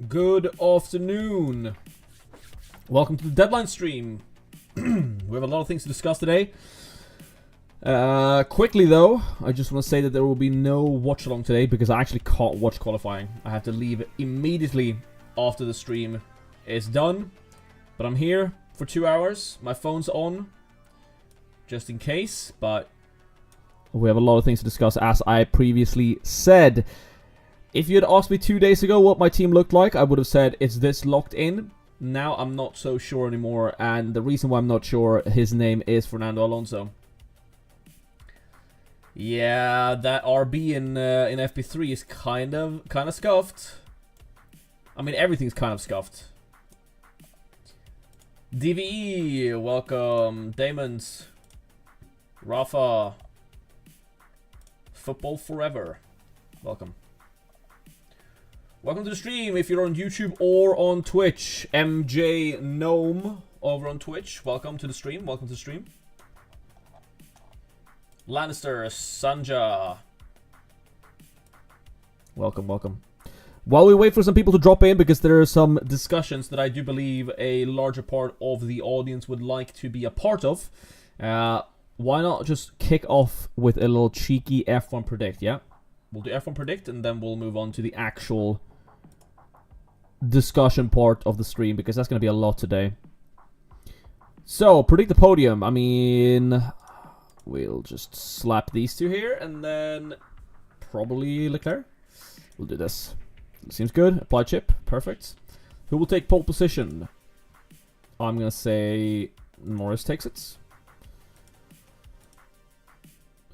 Good afternoon. Welcome to the deadline stream. We have a lot of things to discuss today. Quickly though, I just want to say that there will be no watch along today because I actually can't watch qualifying. I have to leave immediately after the stream is done. But I'm here for 2 hours. My phone's on, just in case. But we have a lot of things to discuss, as I previously said. If you had asked me 2 days ago what my team looked like, I would have said it's this locked in. Now I'm not so sure anymore, and the reason why I'm not sure, his name is Fernando Alonso. Yeah, that RB in FP3 is kind of scuffed. I mean, everything's kind of scuffed. DVE, welcome. Damons, Rafa, Football Forever, welcome. Welcome to the stream if you're on YouTube or on Twitch. MJ Gnome over on Twitch. Welcome to the stream. Welcome to the stream. Lannister, Sanja. Welcome, welcome. While we wait for some people to drop in, because there are some discussions that I do believe a larger part of the audience would like to be a part of, why not just kick off with a little cheeky F1 predict, yeah? We'll do F1 predict and then we'll move on to the actual discussion part of the stream, because that's going to be a lot today. So, predict the podium. I mean, we'll just slap these two here and then probably Leclerc. We'll do this. Seems good. Apply chip. Perfect. Who will take pole position? I'm going to say Norris takes it.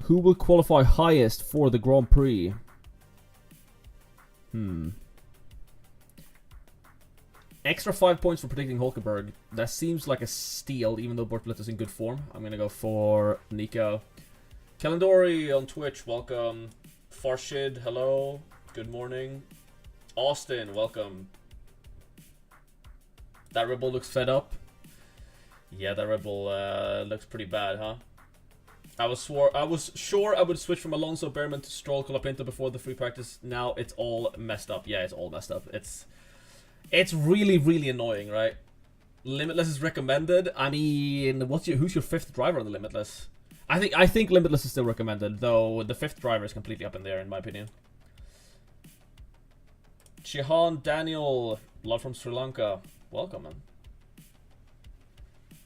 Who will qualify highest for the Grand Prix? Extra 5 points for predicting Hulkenberg. That seems like a steal, even though Bortoletta's is in good form. I'm going to go for Nico. Kalendori on Twitch, welcome. Farshid, hello. Good morning. Austin, welcome. That Red Bull looks fed up. Yeah, that Red Bull looks pretty bad, huh? I was sure I would switch from Alonso, Behrman to Stroll, Colapinto before the free practice. Now it's all messed up. Yeah, it's all messed up. It's really, really annoying, right? Limitless is recommended. I mean, who's your fifth driver on the Limitless? I think Limitless is still recommended, though the fifth driver is completely up in there, in my opinion. Chihan Daniel, love from Sri Lanka. Welcome, man.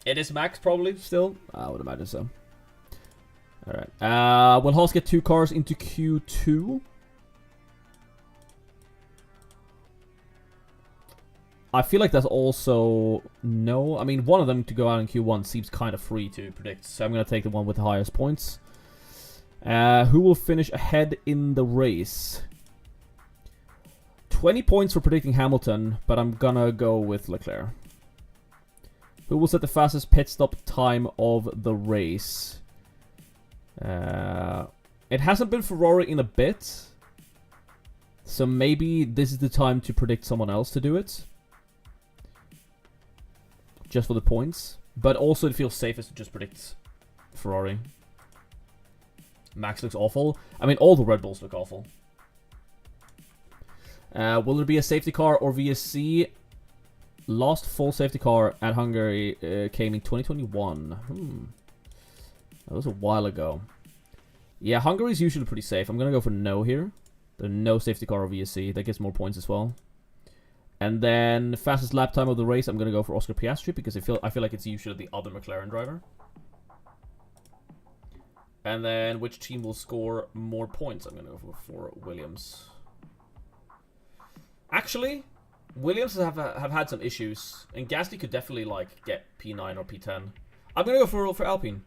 It is Max, probably, still? I would imagine so. Alright. Will Haas get 2 cars into Q2? I feel like that's also no. I mean, one of them to go out in Q1 seems kind of free to predict, so I'm going to take the one with the highest points. Who will finish ahead in the race? 20 points for predicting Hamilton, but I'm going to go with Leclerc. Who will set the fastest pit stop time of the race? It hasn't been Ferrari in a bit, so maybe this is the time to predict someone else to do it. Just for the points. But also it feels safest to just predict Ferrari. Max looks awful. I mean, all the Red Bulls look awful. Will there be a safety car or VSC? Last full safety car at Hungary came in 2021. That was a while ago. Yeah, Hungary's usually pretty safe. I'm going to go for no here. There's no safety car or VSC. That gets more points as well. And then fastest lap time of the race, I'm going to go for Oscar Piastri because I feel like it's usually the other McLaren driver. And then which team will score more points? I'm going to go for Williams. Actually, Williams have had some issues, and Gasly could definitely like get P9 or P10. I'm going to go for Alpine.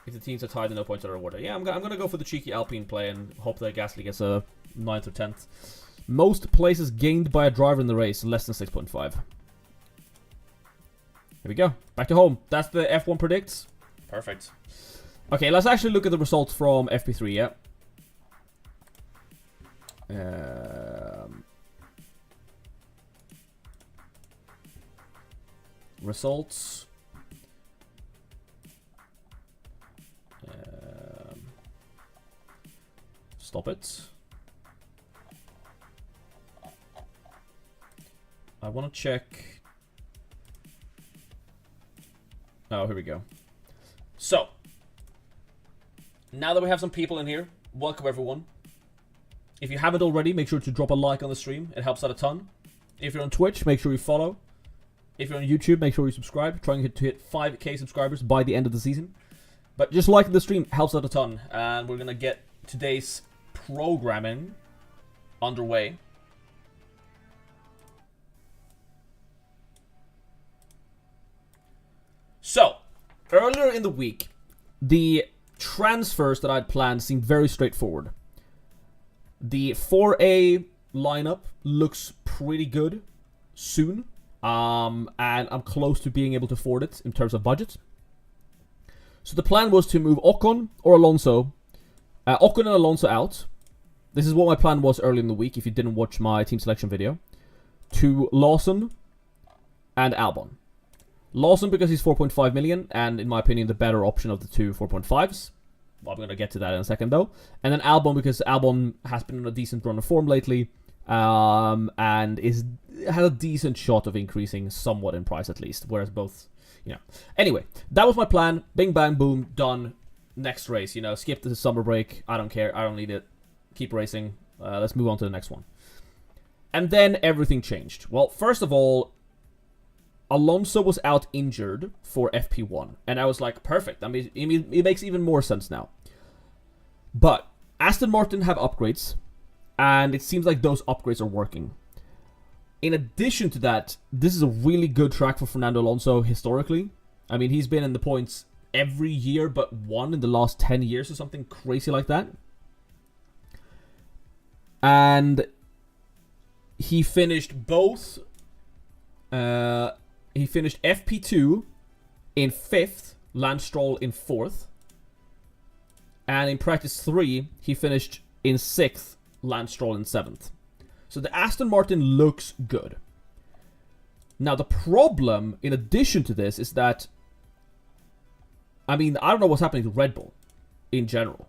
If the teams are tied and no points are rewarded. Yeah, I'm going to go for the cheeky Alpine play and hope that Gasly gets a 9th or 10th. Most places gained by a driver in the race, less than 6.5. Here we go. Back to home. That's the F1 predicts. Perfect. Okay, let's actually look at the results from FP3, yeah? Results. Stop it. want to check. Oh, here we go. So, now that we have some people in here, welcome everyone. If you haven't already, make sure to drop a like on the stream. It helps out a ton. If you're on Twitch, make sure you follow. If you're on YouTube, make sure you subscribe. Trying to hit 5k subscribers by the end of the season. But just liking the stream helps out a ton. And we're going to get today's programming underway. So, earlier in the week, the transfers that I'd planned seemed very straightforward. The 4A lineup looks pretty good soon. And I'm close to being able to afford it in terms of budget. So the plan was to move Ocon or Alonso. Ocon and Alonso out. This is what my plan was early in the week, if you didn't watch my team selection video. To Lawson and Albon. Lawson because he's 4.5 million, and in my opinion, the better option of the two 4.5s. Well, I'm going to get to that in a second, though. And then Albon because Albon has been on a decent run of form lately. And has a decent shot of increasing somewhat in price, at least. Whereas both, you know. Anyway, that was my plan. Bing, bang, boom, done. Next race, you know. Skip the summer break. I don't care. I don't need it. Keep racing. Let's move on to the next one. And then everything changed. Well, first of all, Alonso was out injured for FP1. And I was like, perfect. I mean, it makes even more sense now. But Aston Martin have upgrades. And it seems like those upgrades are working. In addition to that, this is a really good track for Fernando Alonso historically. I mean, he's been in the points every year but one in the last 10 years or something crazy like that. And he finished both... he finished FP2 in 5th, Lance Stroll in 4th. And in practice 3, he finished in 6th, Lance Stroll in 7th. So the Aston Martin looks good. Now the problem, in addition to this, is that... I mean, I don't know what's happening to Red Bull in general.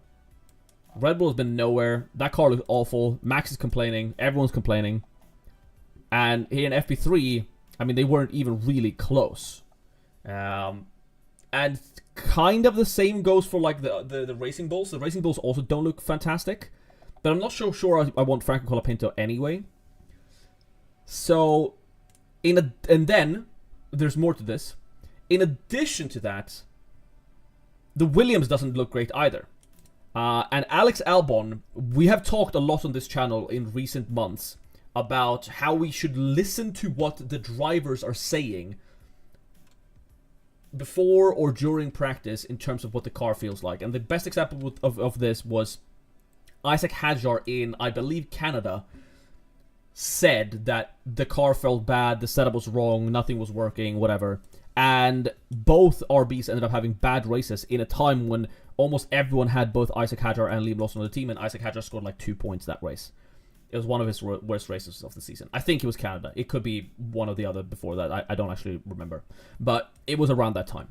Red Bull has been nowhere. That car looks awful. Max is complaining. Everyone's complaining. And here in FP3... I mean, they weren't even really close. And kind of the same goes for, like, the Racing Bulls. The Racing Bulls also don't look fantastic. But I'm not so sure I want Franco Colapinto anyway. So, and then, there's more to this. In addition to that, the Williams doesn't look great either. And Alex Albon, we have talked a lot on this channel in recent months about how we should listen to what the drivers are saying before or during practice in terms of what the car feels like. And the best example of this was Isaac Hadjar in, I believe, Canada, said that the car felt bad, the setup was wrong, nothing was working, whatever. And both RBs ended up having bad races in a time when almost everyone had both Isaac Hadjar and Liam Lawson on the team, and Isaac Hadjar scored like 2 points that race. It was one of his worst races of the season. I think it was Canada. It could be one or the other before that. I don't actually remember. But it was around that time.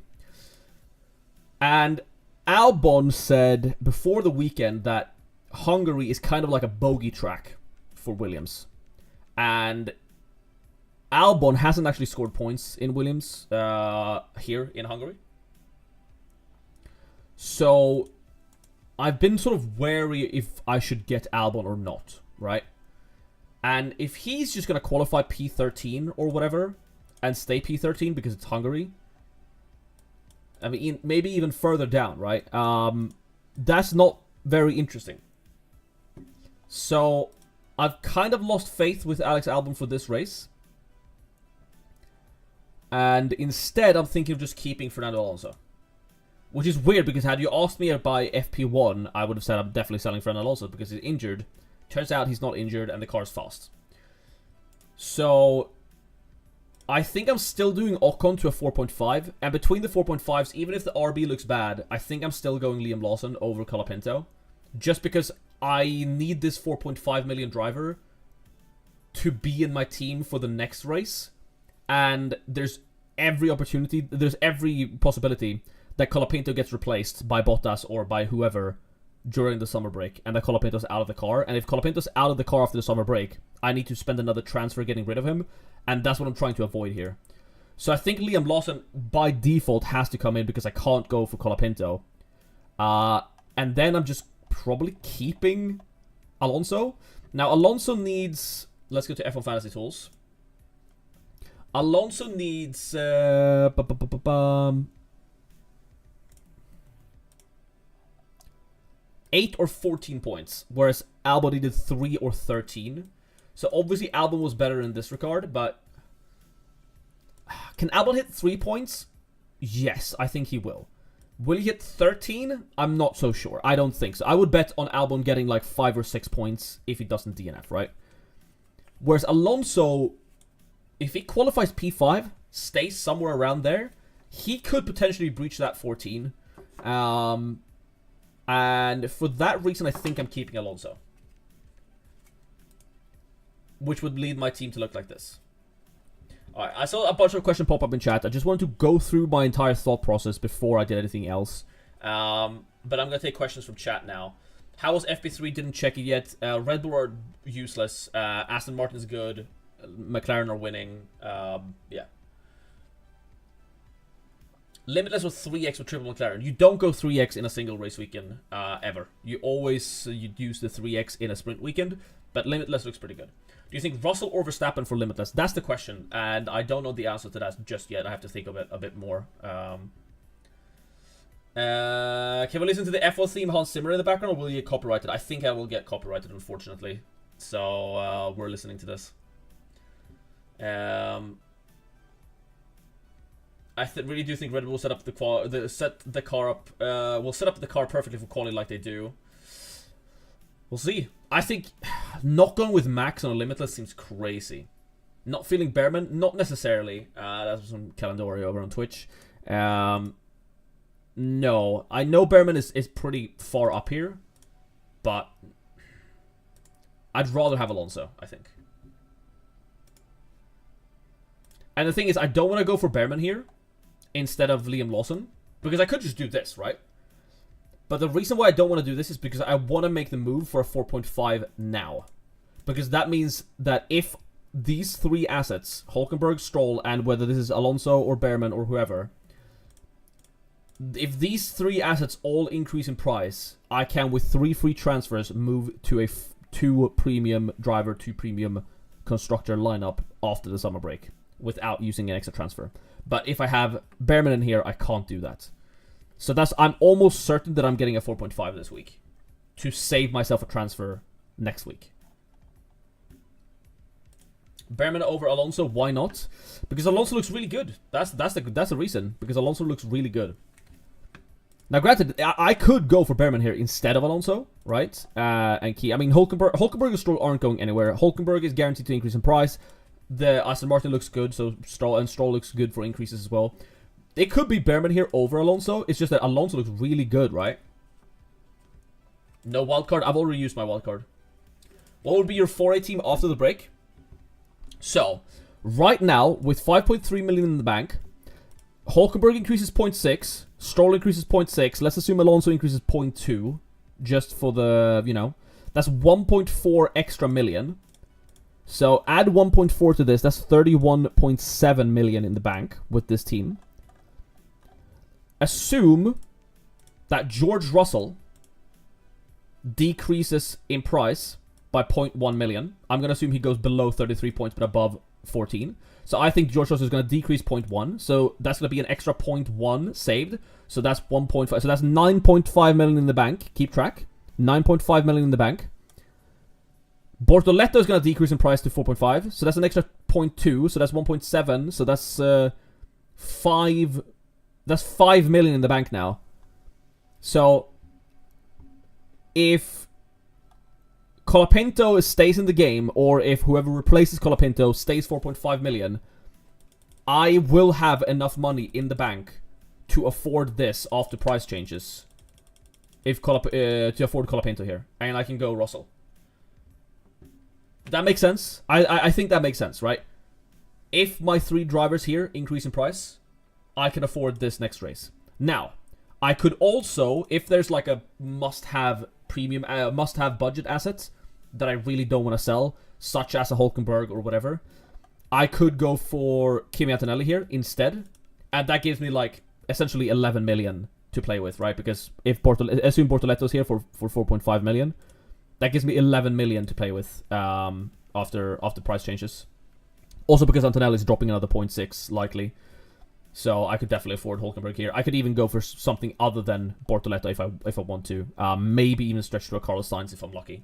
And Albon said before the weekend that Hungary is kind of like a bogey track for Williams. And Albon hasn't actually scored points in Williams here in Hungary. So I've been sort of wary if I should get Albon or not, right? And if he's just going to qualify P13 or whatever and stay P13 because it's Hungary, I mean, maybe even further down, right? That's not very interesting. So I've kind of lost faith with Alex Albon for this race. And instead, I'm thinking of just keeping Fernando Alonso. Which is weird, because had you asked me by FP1, I would have said I'm definitely selling Fernando Alonso because he's injured. Turns out he's not injured and the car's fast. So I think I'm still doing Ocon to a 4.5. And between the 4.5s, even if the RB looks bad, I think I'm still going Liam Lawson over Colapinto. Just because I need this 4.5 million driver to be in my team for the next race. And there's every possibility that Colapinto gets replaced by Bottas or by whoever during the summer break, and that Colapinto's out of the car. And if Colapinto's out of the car after the summer break, I need to spend another transfer getting rid of him, and that's what I'm trying to avoid here. So I think Liam Lawson, by default, has to come in because I can't go for Colapinto. And then I'm just probably keeping Alonso. Now, Alonso needs... Let's go to F1 Fantasy Tools. Alonso needs... 8 or 14 points, whereas Albon needed 3 or 13. So obviously Albon was better in this regard, but... Can Albon hit 3 points? Yes, I think he will. Will he hit 13? I'm not so sure. I don't think so. I would bet on Albon getting like 5 or 6 points if he doesn't DNF, right? Whereas Alonso, if he qualifies P5, stays somewhere around there, he could potentially breach that 14. And for that reason, I think I'm keeping Alonso. Which would lead my team to look like this. Alright, I saw a bunch of questions pop up in chat. I just wanted to go through my entire thought process before I did anything else. But I'm going to take questions from chat now. How was FP3? Didn't check it yet. Red Bull are useless. Aston Martin is good. McLaren are winning. Yeah. Limitless with 3x with triple McLaren. You don't go 3x in a single race weekend, ever. You always use the 3x in a sprint weekend, but Limitless looks pretty good. Do you think Russell or Verstappen for Limitless? That's the question, and I don't know the answer to that just yet. I have to think of it a bit more. Can we listen to the F1 theme Hans Zimmer in the background, or will you get copyrighted? I think I will get copyrighted, unfortunately. So, we're listening to this. I really do think Red Bull will set up the car perfectly for quality like they do. We'll see. I think not going with Max on a Limitless seems crazy. Not feeling Behrman, not necessarily. That's some Calendori over on Twitch. No, I know Behrman is pretty far up here, but I'd rather have Alonso, I think. And the thing is, I don't want to go for Behrman here instead of Liam Lawson, because I could just do this, right? But the reason why I don't want to do this is because I want to make the move for a 4.5 now. Because that means that if these three assets, Hulkenberg, Stroll, and whether this is Alonso or Behrman or whoever, if these three assets all increase in price, I can, with 3 free transfers, move to a 2 premium driver, 2 premium constructor lineup after the summer break without using an extra transfer. But if I have Behrman in here, I can't do that. So I'm almost certain that I'm getting a 4.5 this week to save myself a transfer next week. Behrman over Alonso, why not? Because Alonso looks really good. That's the reason. Because Alonso looks really good. Now, granted, I could go for Behrman here instead of Alonso, right? And Key. I mean, Hulkenberg and Stroll aren't going anywhere. Hulkenberg is guaranteed to increase in price. The Aston Martin looks good, so Stroll looks good for increases as well. It could be Behrman here over Alonso. It's just that Alonso looks really good, right? No wildcard. I've already used my wildcard. What would be your 4A team after the break? So, right now, with 5.3 million in the bank, Hulkenberg increases 0.6, Stroll increases 0.6, let's assume Alonso increases 0.2, just for the, that's 1.4 extra million. So, add 1.4 to this, that's 31.7 million in the bank with this team. Assume that George Russell decreases in price by 0.1 million. I'm going to assume he goes below 33 points but above 14. So I think George Russell is going to decrease 0.1. So that's going to be an extra 0.1 saved. So that's 1.5. So that's 9.5 million in the bank. Keep track. 9.5 million in the bank. Bortoletto is going to decrease in price to 4.5. So that's an extra 0.2. So that's 1.7. So that's 5. That's 5 million in the bank now. So if Colapinto stays in the game, or if whoever replaces Colapinto stays 4.5 million, I will have enough money in the bank to afford this after price changes. To afford Colapinto here. And I can go Russell. That makes sense? I think that makes sense, right? If my 3 drivers here increase in price, I can afford this next race. Now, I could also, if there's like a must-have premium, must-have budget asset that I really don't want to sell, such as a Hulkenberg or whatever, I could go for Kimi Antonelli here instead, and that gives me like essentially 11 million to play with, right? Because if assume Bortoletto's here for 4.5 million, that gives me 11 million to play with after price changes. Also because Antonelli's dropping another 0.6 likely. So I could definitely afford Hulkenberg here. I could even go for something other than Bortoletto if I want to. Maybe even stretch to a Carlos Sainz if I'm lucky.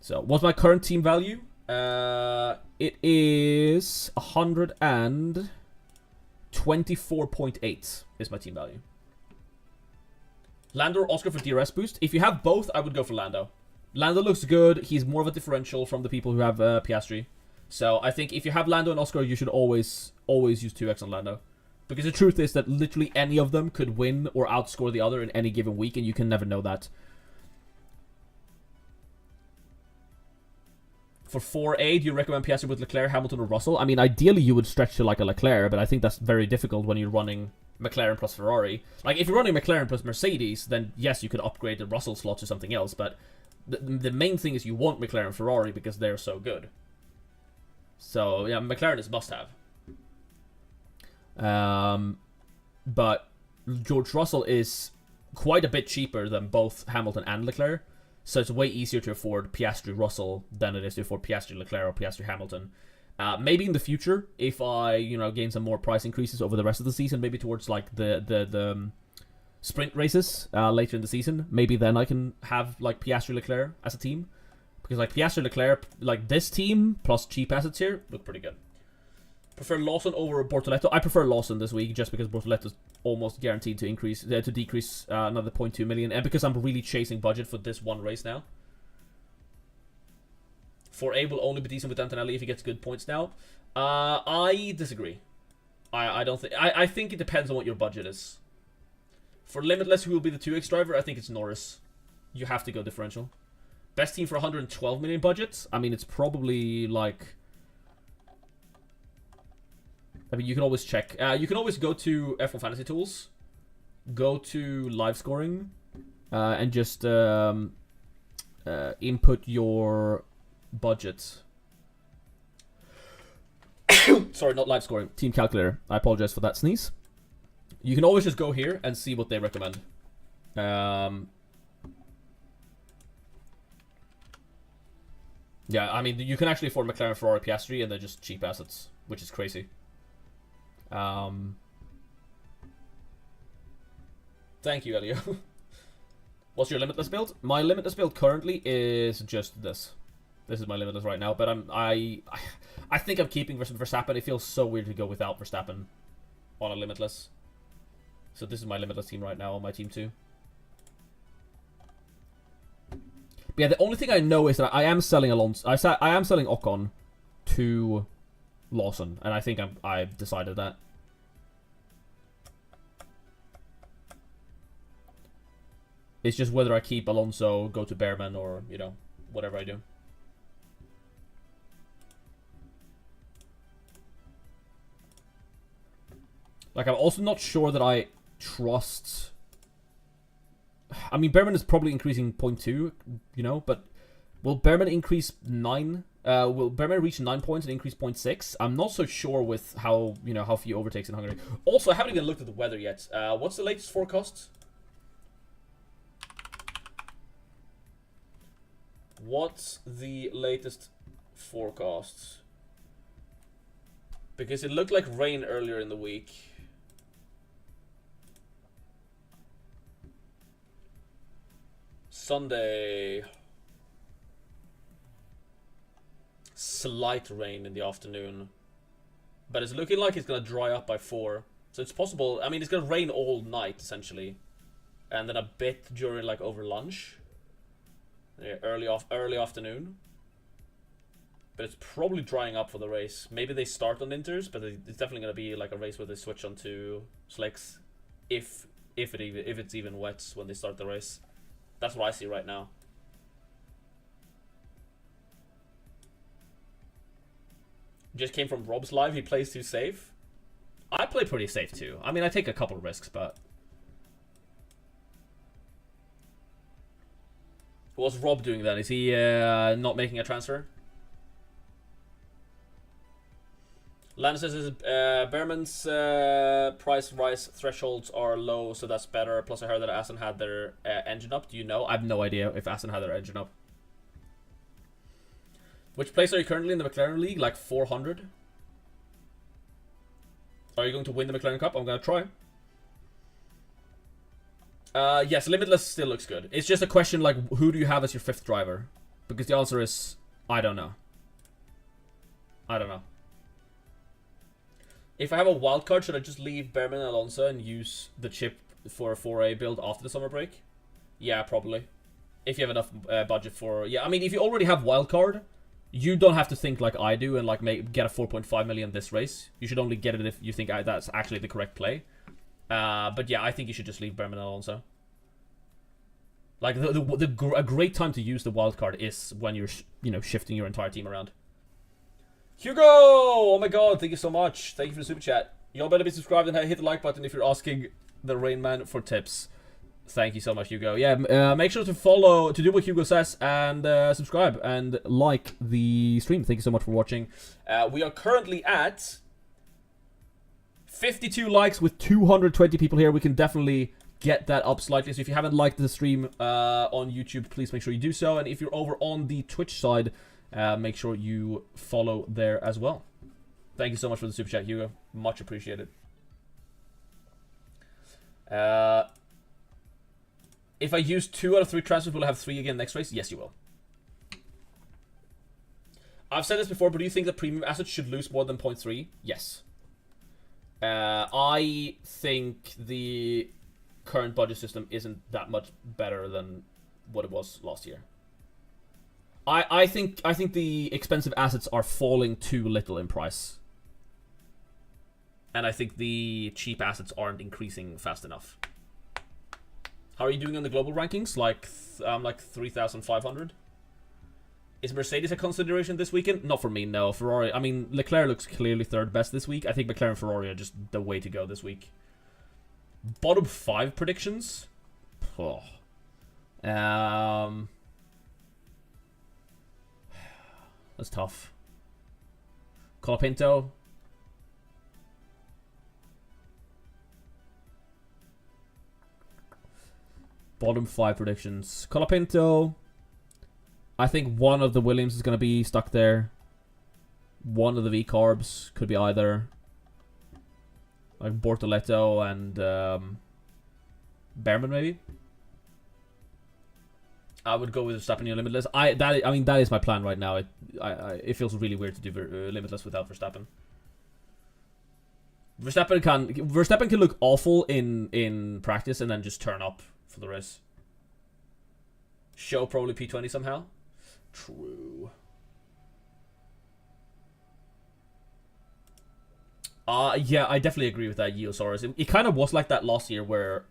So what's my current team value? It is 124.8 is my team value. Lando or Oscar for DRS boost? If you have both, I would go for Lando. Lando looks good. He's more of a differential from the people who have Piastri. So I think if you have Lando and Oscar, you should always use 2x on Lando. Because the truth is that literally any of them could win or outscore the other in any given week, and you can never know that. For 4A, do you recommend Piastri with Leclerc, Hamilton, or Russell? I mean, ideally you would stretch to like a Leclerc, but I think that's very difficult when you're running McLaren plus Ferrari. Like, if you're running McLaren plus Mercedes, then yes, you could upgrade the Russell slot to something else, but the main thing is you want McLaren and Ferrari because they're so good. So, yeah, McLaren is must-have. But George Russell is quite a bit cheaper than both Hamilton and Leclerc. So it's way easier to afford Piastri Russell than it is to afford Piastri Leclerc or Piastri Hamilton. Maybe in the future, if I, gain some more price increases over the rest of the season, maybe towards like the sprint races later in the season, maybe then I can have like Piastri Leclerc as a team. Because like Piastri Leclerc, like this team plus cheap assets here, look pretty good. Prefer Lawson over Bortoletto. I prefer Lawson this week just because Bortoletto's almost guaranteed to decrease another 0.2 million, and because I'm really chasing budget for this one race now. 4A will only be decent with Antonelli if he gets good points now. I disagree. I don't think. I think it depends on what your budget is. For Limitless, who will be the 2x driver, I think it's Norris. You have to go differential. Best team for 112 million budget? I mean, it's probably like... I mean, you can always check. You can always go to F1 Fantasy Tools, go to live scoring, and just input your budget. Sorry, not live scoring. Team calculator. I apologize for that sneeze. You can always just go here and see what they recommend. Yeah, I mean, you can actually afford McLaren, Ferrari, Piastri, and they're just cheap assets, which is crazy. Thank you, Elio. What's your Limitless build? My Limitless build currently is just this. This is my Limitless right now, but I think I'm keeping Verstappen. It feels so weird to go without Verstappen on a Limitless. So this is my Limitless team right now on my team 2. But yeah, the only thing I know is that I am selling Alonso. I am selling Ocon to Lawson, and I think I've decided that. It's just whether I keep Alonso, go to Bearman, or whatever I do. Like, I'm also not sure that I trust. I mean, Bearman is probably increasing 0.2, but will Bearman increase 9? Will Bearman reach 9 points and increase 0.6? I'm not so sure with how, how few overtakes in Hungary. Also, I haven't even looked at the weather yet. What's the latest forecast? What's the latest forecast? Because it looked like rain earlier in the week. Sunday, slight rain in the afternoon, but it's looking like it's gonna dry up by 4. So it's possible. I mean, it's gonna rain all night essentially, and then a bit during like over lunch, early afternoon. But it's probably drying up for the race. Maybe they start on inters, but it's definitely gonna be like a race where they switch onto slicks, if it's even wet when they start the race. That's what I see right now. Just came from Rob's live. He plays too safe. I play pretty safe too. I mean, I take a couple risks, but What's Rob doing then? Is he not making a transfer? Lana says Behrman's price rise thresholds are low, so that's better. Plus, I heard that Aston had their engine up. Do you know? I have no idea if Aston had their engine up. Which place are you currently in the McLaren League? Like 400? Are you going to win the McLaren Cup? I'm going to try. Yes, Limitless still looks good. It's just a question like, who do you have as your 5th driver? Because the answer is, I don't know. I don't know. If I have a wildcard, should I just leave Behrman and Alonso and use the chip for a 4A build after the summer break? Yeah, probably. If you have enough budget for... Yeah, I mean, if you already have wildcard, you don't have to think like I do and like get a 4.5 million this race. You should only get it if you think that's actually the correct play. But yeah, I think you should just leave Behrman and Alonso. Like, a great time to use the wildcard is when you're, shifting your entire team around. Hugo! Oh my god, thank you so much. Thank you for the super chat. Y'all better be subscribed and hit the like button if you're asking the Rain Man for tips. Thank you so much, Hugo. Yeah, make sure to do what Hugo says, and subscribe and like the stream. Thank you so much for watching. We are currently at 52 likes with 220 people here. We can definitely get that up slightly. So if you haven't liked the stream on YouTube, please make sure you do so. And if you're over on the Twitch side, make sure you follow there as well. Thank you so much for the super chat, Hugo. Much appreciated. If I use 2 out of 3 transfers, will I have 3 again next race? Yes, you will. I've said this before, but do you think that premium assets should lose more than 0.3? Yes. I think the current budget system isn't that much better than what it was last year. I think the expensive assets are falling too little in price. And I think the cheap assets aren't increasing fast enough. How are you doing on the global rankings? Like 3,500. Is Mercedes a consideration this weekend? Not for me, no. Ferrari, I mean, Leclerc looks clearly 3rd best this week. I think McLaren and Ferrari are just the way to go this week. Bottom 5 predictions? Oh. That's tough. Colapinto. Bottom 5 predictions. Colapinto. I think one of the Williams is going to be stuck there. One of the V-Carbs. Could be either. Like Bortoletto and Behrman, maybe. I would go with Verstappen in Limitless. I mean that is my plan right now. It feels really weird to do Limitless without Verstappen. Verstappen can look awful in practice and then just turn up for the race. Show probably P20 somehow. True. Yeah, I definitely agree with that, Geosaurus. It kind of was like that last year where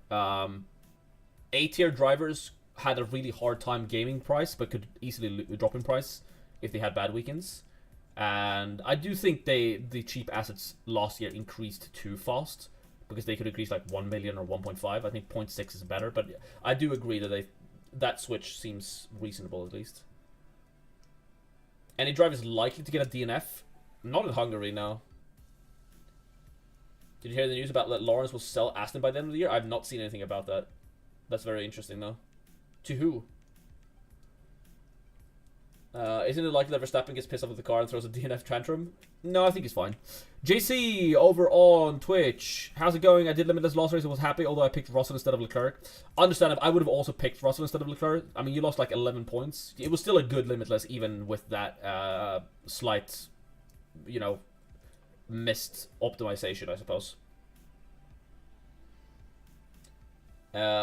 A-tier drivers had a really hard time gaming price, but could easily drop in price if they had bad weekends. And I do think the cheap assets last year increased too fast, because they could increase like 1 million or 1.5. I think 0.6 is better, but I do agree that that switch seems reasonable at least. Any drivers likely to get a DNF? Not in Hungary, no. Did you hear the news about that Lawrence will sell Aston by the end of the year? I've not seen anything about that. That's very interesting, though. To who? Isn't it likely that Verstappen gets pissed off with the car and throws a DNF tantrum? No, I think he's fine. JC, over on Twitch. How's it going? I did Limitless last race and was happy, although I picked Russell instead of Leclerc. Understand, I would have also picked Russell instead of Leclerc. I mean, you lost like 11 points. It was still a good Limitless, even with that slight, missed optimization, I suppose.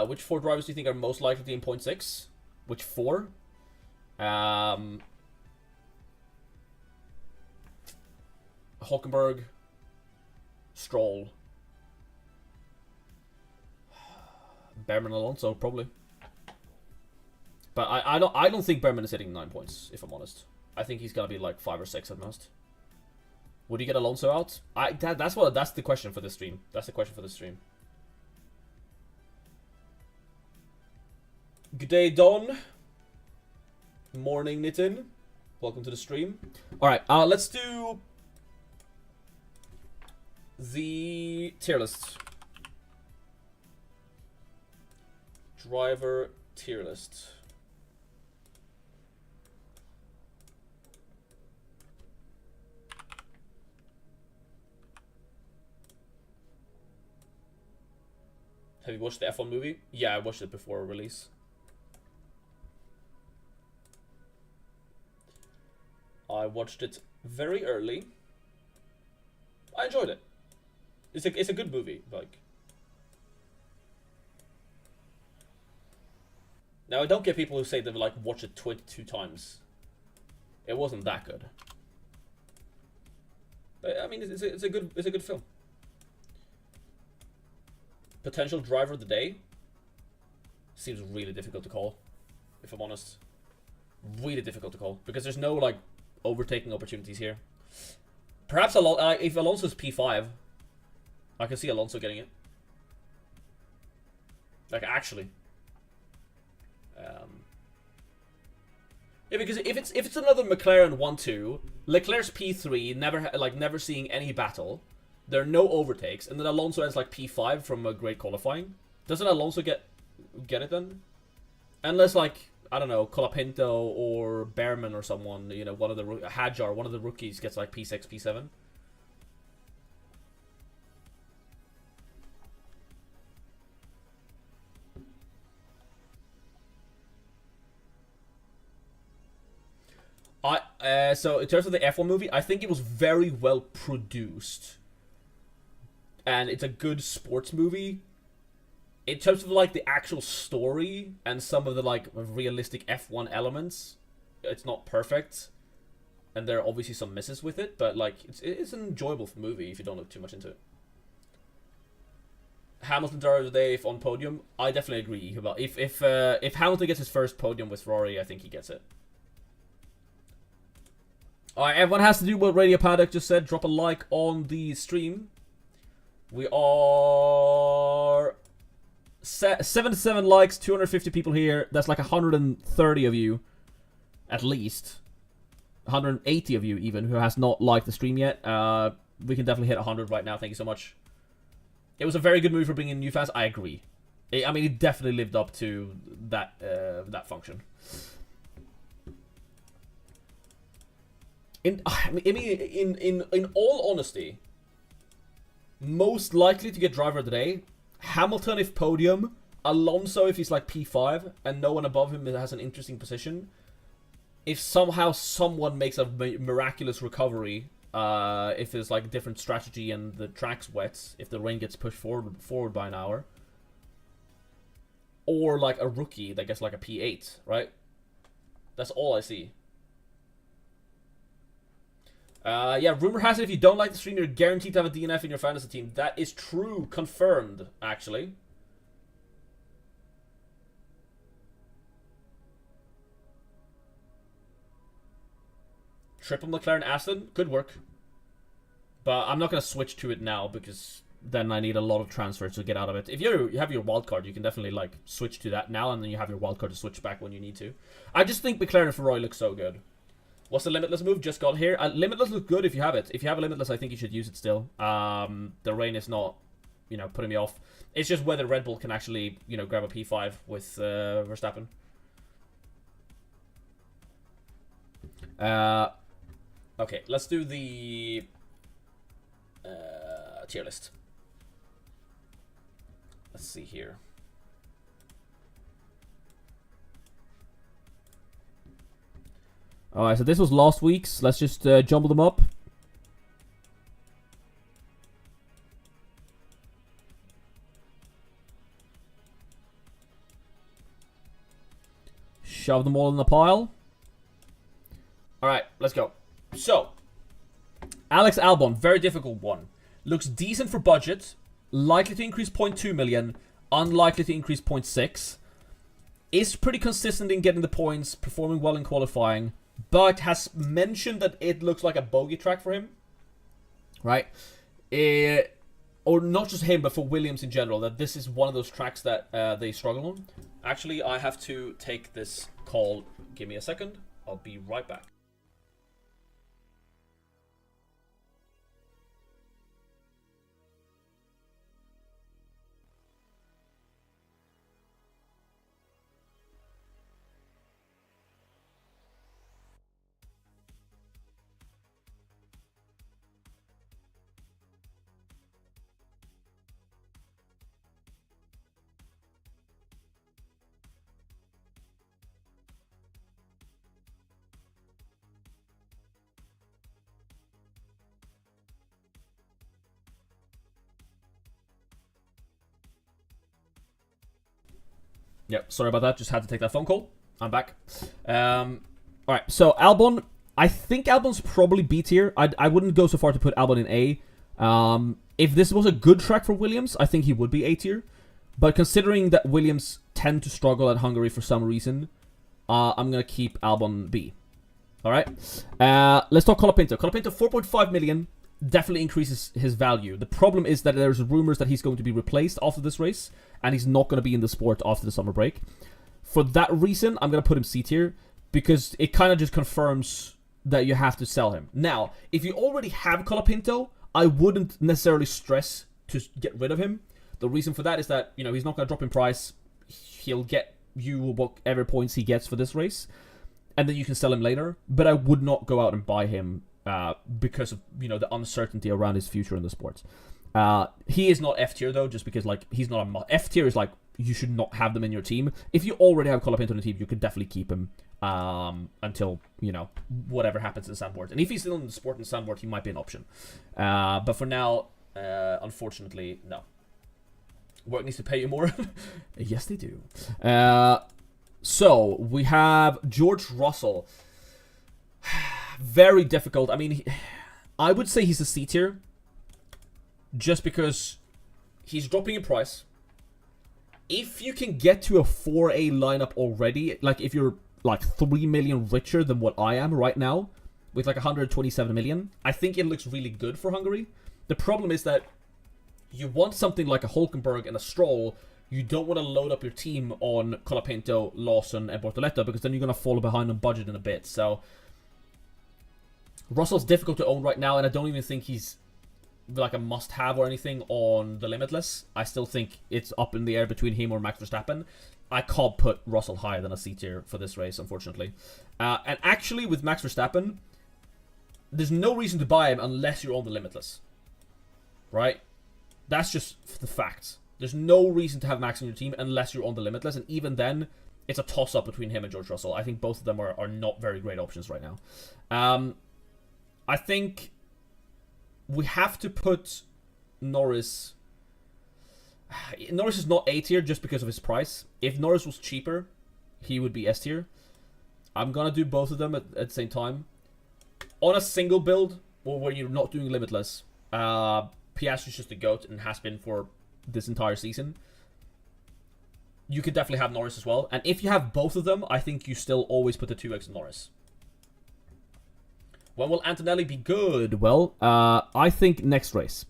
Which 4 drivers do you think are most likely to be in 0.6? Which 4? Hulkenberg, Stroll, Behrman, Alonso, probably. But I don't think Behrman is hitting 9 points, if I'm honest. I think he's gonna be like 5 or 6 at most. Would you get Alonso out? That's the question for this stream. That's the question for this stream. Good day, Don. Morning, Nitin. Welcome to the stream. Alright, let's do the tier list. Driver tier list. Have you watched the F1 movie? Yeah, I watched it before release. I watched it very early. I enjoyed it. It's a good movie, like. Now I don't get people who say they've like watched it 22 times. It wasn't that good. But, I mean, it's a good film. Potential driver of the day seems really difficult to call, if I'm honest. Really difficult to call because there's no like overtaking opportunities here. Perhaps if Alonso's P5, I can see Alonso getting it. Like actually. Yeah, because if it's another McLaren 1-2, Leclerc's P3, never seeing any battle. There are no overtakes, and then Alonso has like P5 from a great qualifying. Doesn't Alonso get it then? Unless like I don't know, Colapinto or Behrman or someone, you know, one of the rookies gets like P6, P7. So in terms of the F1 movie, I think it was very well produced. And it's a good sports movie. In terms of like the actual story and some of the like realistic F1 elements, it's not perfect. And there are obviously some misses with it, but like it's an enjoyable movie if you don't look too much into it. Hamilton driver of the day if on podium, I definitely agree about if Hamilton gets his first podium with Ferrari, I think he gets it. Alright, everyone has to do what Radio Paddock just said. Drop a like on the stream. We are 77 likes, 250 people here. That's like 130 of you, at least. 180 of you even, who has not liked the stream yet. We can definitely hit 100 right now. Thank you so much. It was a very good move for bringing in new fans. I agree. I mean, it definitely lived up to that function. In all honesty, most likely to get driver of the day, Hamilton if podium, Alonso if he's like P5, and no one above him has an interesting position. If somehow someone makes a miraculous recovery, if there's like a different strategy and the track's wet, if the rain gets pushed forward by an hour, or like a rookie that gets like a P8, right? That's all I see. Yeah, rumor has it if you don't like the stream, you're guaranteed to have a DNF in your fantasy team. That is true. Confirmed, actually. Triple McLaren Aston, good work. But I'm not going to switch to it now because then I need a lot of transfers to get out of it. If you have your wildcard, you can definitely like switch to that now, and then you have your wildcard to switch back when you need to. I just think McLaren and Ferrari look so good. What's the Limitless move? Just got here. Limitless looks good if you have it. If you have a Limitless, I think you should use it still. The rain is not, you know, putting me off. It's just whether Red Bull can actually, you know, grab a P5 with Verstappen. Okay, let's do the tier list. Let's see here. Alright, so this was last week's. Let's just jumble them up. Shove them all in the pile. Alright, let's go. So, Alex Albon, very difficult one. Looks decent for budget. Likely to increase 0.2 million. Unlikely to increase 0.6. Is pretty consistent in getting the points. Performing well in qualifying. But has mentioned that it looks like a bogey track for him. Right? Or not just him, but for Williams in general. That this is one of those tracks that they struggle on. Actually, I have to take this call give me a second. I'll be right back. Yep, sorry about that. Just had to take that phone call. I'm back. Alright, so Albon. I think Albon's probably B tier. I wouldn't go so far to put Albon in A. If this was a good track for Williams, I think he would be A tier. But considering that Williams tend to struggle at Hungary for some reason, I'm going to keep Albon B. Alright? Let's talk Colapinto. Colapinto, 4.5 million. Definitely increases his value. The problem is that there's rumors that he's going to be replaced after this race, and he's not going to be in the sport after the summer break. For that reason, I'm going to put him C tier, because it kind of just confirms that you have to sell him. Now, if you already have Colapinto, I wouldn't necessarily stress to get rid of him. The reason for that is that, you know, he's not going to drop in price. He'll get you whatever points he gets for this race, and then you can sell him later. But I would not go out and buy him because of, you know, the uncertainty around his future in the sport. He is not F tier though, just because like he's not a F tier is like you should not have them in your team. If you already have Colapinto in the team, you could definitely keep him until, you know, whatever happens in Sandboard. And if he's still in the sport in Sandboard, he might be an option. But for now, unfortunately, no. Work needs to pay you more. Yes, they do. So we have George Russell. Very difficult. I mean, I would say he's a C tier, just because he's dropping in price. If you can get to a 4A lineup already, like if you're like 3 million richer than what I am right now, with like 127 million, I think it looks really good for Hungary. The problem is that you want something like a Hulkenberg and a Stroll. You don't want to load up your team on Colapinto, Lawson, and Bortoleto, because then you're going to fall behind on budget in a bit. So Russell's difficult to own right now, and I don't even think he's like a must-have or anything on the Limitless. I still think it's up in the air between him or Max Verstappen. I can't put Russell higher than a C tier for this race, unfortunately. And actually, with Max Verstappen, there's no reason to buy him unless you're on the Limitless. Right? That's just the facts. There's no reason to have Max in your team unless you're on the Limitless, and even then, it's a toss-up between him and George Russell. I think both of them are not very great options right now. I think we have to put Norris. Norris is not A tier just because of his price. If Norris was cheaper, he would be S tier. I'm gonna do both of them at the same time. On a single build, or where you're not doing Limitless, Piastri's just a GOAT and has been for this entire season. You could definitely have Norris as well. And if you have both of them, I think you still always put the 2x in Norris. When will Antonelli be good? Well, I think next race.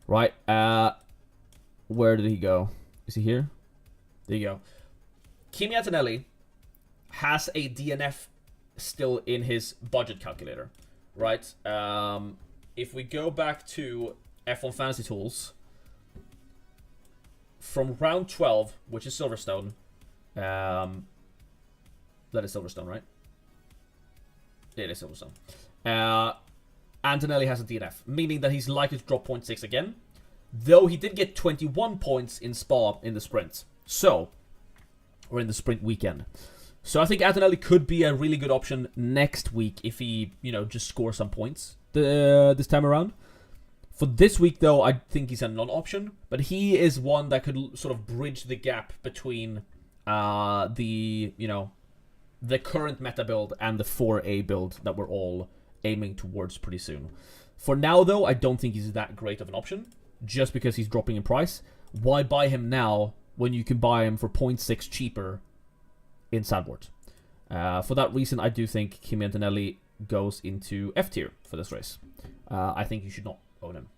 Right? Where did he go? Is he here? There you go. Kimi Antonelli has a DNF still in his budget calculator. Right? If we go back to F1 Fantasy Tools, from round 12, which is Silverstone, that is Silverstone, right? It is Silverstone. Antonelli has a DNF, meaning that he's likely to drop 0.6 again, though he did get 21 points in Spa in the sprint. So, or in the sprint weekend. So I think Antonelli could be a really good option next week if he, you know, just scores some points this time around. For this week, though, I think he's a non-option, but he is one that could sort of bridge the gap between the current meta build and the 4A build that we're all aiming towards pretty soon. For now, though, I don't think he's that great of an option, just because he's dropping in price. Why buy him now when you can buy him for 0.6 cheaper in Sandboard? For that reason, I do think Kimi Antonelli goes into F tier for this race. I think you should not own him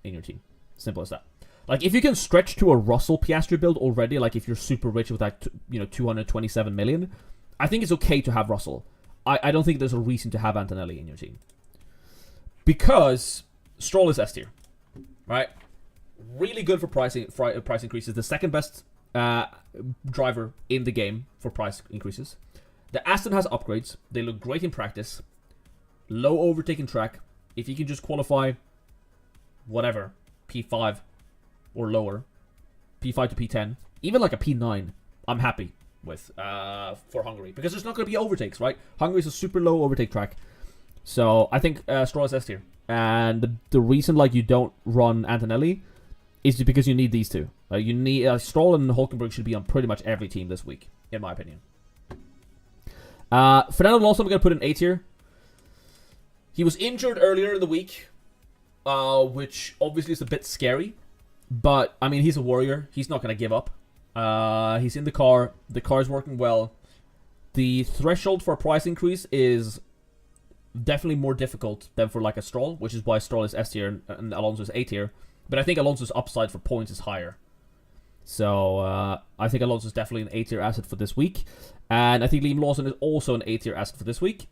in your team. Simple as that. Like, if you can stretch to a Russell Piastri build already, like if you're super rich with that, 227 million, I think it's okay to have Russell. I don't think there's a reason to have Antonelli in your team. Because Stroll is S tier, right? Really good for price increases. The second best driver in the game for price increases. The Aston has upgrades. They look great in practice. Low overtaking track. If you can just qualify whatever, P5 or lower, P5 to P10, even like a P9, I'm happy with for Hungary, because there's not going to be overtakes, right? Hungary is a super low overtake track, so I think Stroll is S tier. And the reason like you don't run Antonelli is because you need these two. You need Stroll and Hulkenberg should be on pretty much every team this week, in my opinion. Fernando Alonso, I'm going to put in A tier. He was injured earlier in the week, which obviously is a bit scary. But, I mean, he's a warrior. He's not going to give up. He's in the car. The car is working well. The threshold for a price increase is definitely more difficult than for like a Stroll, which is why Stroll is S tier and Alonso is A tier. But I think Alonso's upside for points is higher. So, I think Alonso is definitely an A tier asset for this week. And I think Liam Lawson is also an A tier asset for this week,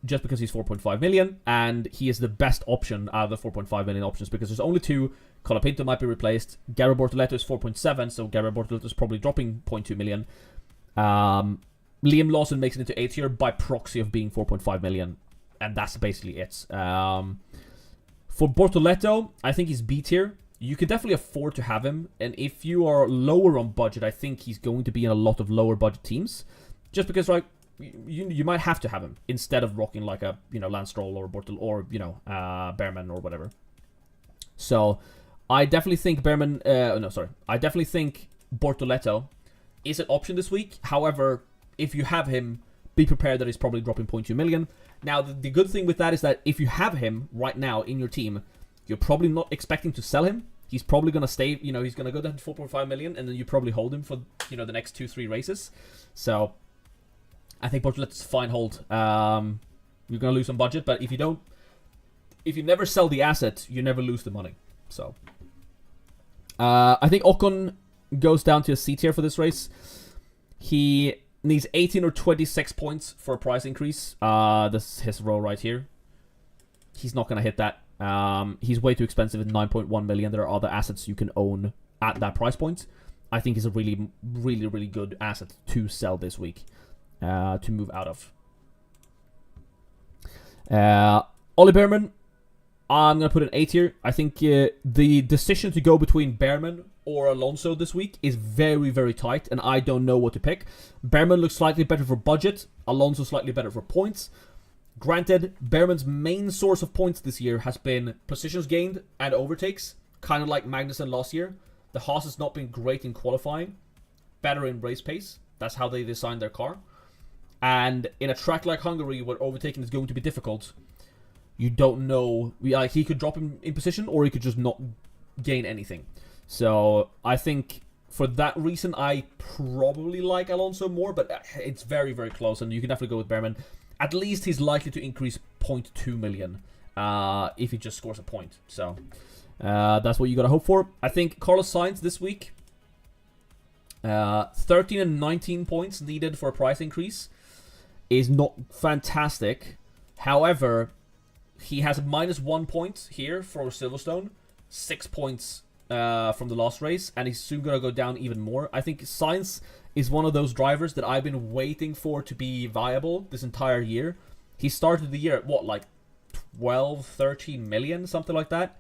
just because he's 4.5 million, and he is the best option out of the 4.5 million options, because there's only two. Colapinto might be replaced. Gary Bortoleto is 4.7, so Gary Bortoleto is probably dropping 0.2 million. Liam Lawson makes it into A tier by proxy of being 4.5 million, and that's basically it. For Bortoleto, I think he's B tier. You can definitely afford to have him, and if you are lower on budget, I think he's going to be in a lot of lower budget teams, just because, like, you might have to have him instead of rocking like a Lance Stroll or Behrman or whatever. So I definitely think I definitely think Bortoleto is an option this week. However, if you have him, be prepared that he's probably dropping 0.2 million. Now the good thing with that is that if you have him right now in your team, you're probably not expecting to sell him. He's probably going to stay, he's going to go down to 4.5 million, and then you probably hold him for the next 2-3 races. So I think Bortoleto's a fine hold. You're going to lose some budget, but if you never sell the asset, you never lose the money. So I think Ocon goes down to a C tier for this race. He needs 18 or 26 points for a price increase. This is his row right here. He's not going to hit that. He's way too expensive at 9.1 million. There are other assets you can own at that price point. I think he's a really, really, really good asset to sell this week. To move out of. Ollie Behrman, I'm going to put an A tier. I think the decision to go between Behrman or Alonso this week is very, very tight, and I don't know what to pick. Behrman looks slightly better for budget. Alonso slightly better for points. Granted, Behrman's main source of points this year has been positions gained and overtakes, kind of like Magnussen last year. The Haas has not been great in qualifying, better in race pace. That's how they designed their car. And in a track like Hungary, where overtaking is going to be difficult, you don't know. He could drop him in position, or he could just not gain anything. So I think for that reason, I probably like Alonso more, but it's very, very close, and you can definitely go with Behrman. At least he's likely to increase 0.2 million if he just scores a point. So that's what you got to hope for. I think Carlos Sainz this week, 13 and 19 points needed for a price increase is not fantastic. However, he has a -1 point here for Silverstone, 6 points from the last race, and he's soon going to go down even more. I think Sainz is one of those drivers that I've been waiting for to be viable this entire year. He started the year at what, like 12, 13 million, something like that,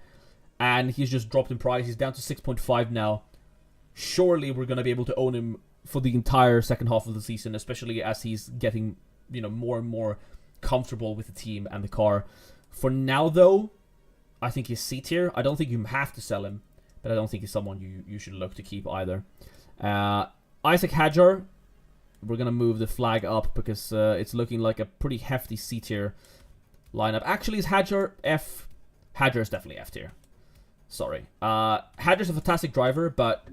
and he's just dropped in price. He's down to 6.5 now. Surely we're going to be able to own him for the entire second half of the season, especially as he's getting more and more comfortable with the team and the car. For now, though, I think he's C tier. I don't think you have to sell him, but I don't think he's someone you should look to keep either. Isaac Hadjar, we're going to move the flag up because it's looking like a pretty hefty C tier lineup. Actually, is Hadjar F? Hadjar is definitely F tier. Sorry. Hadjar's a fantastic driver, but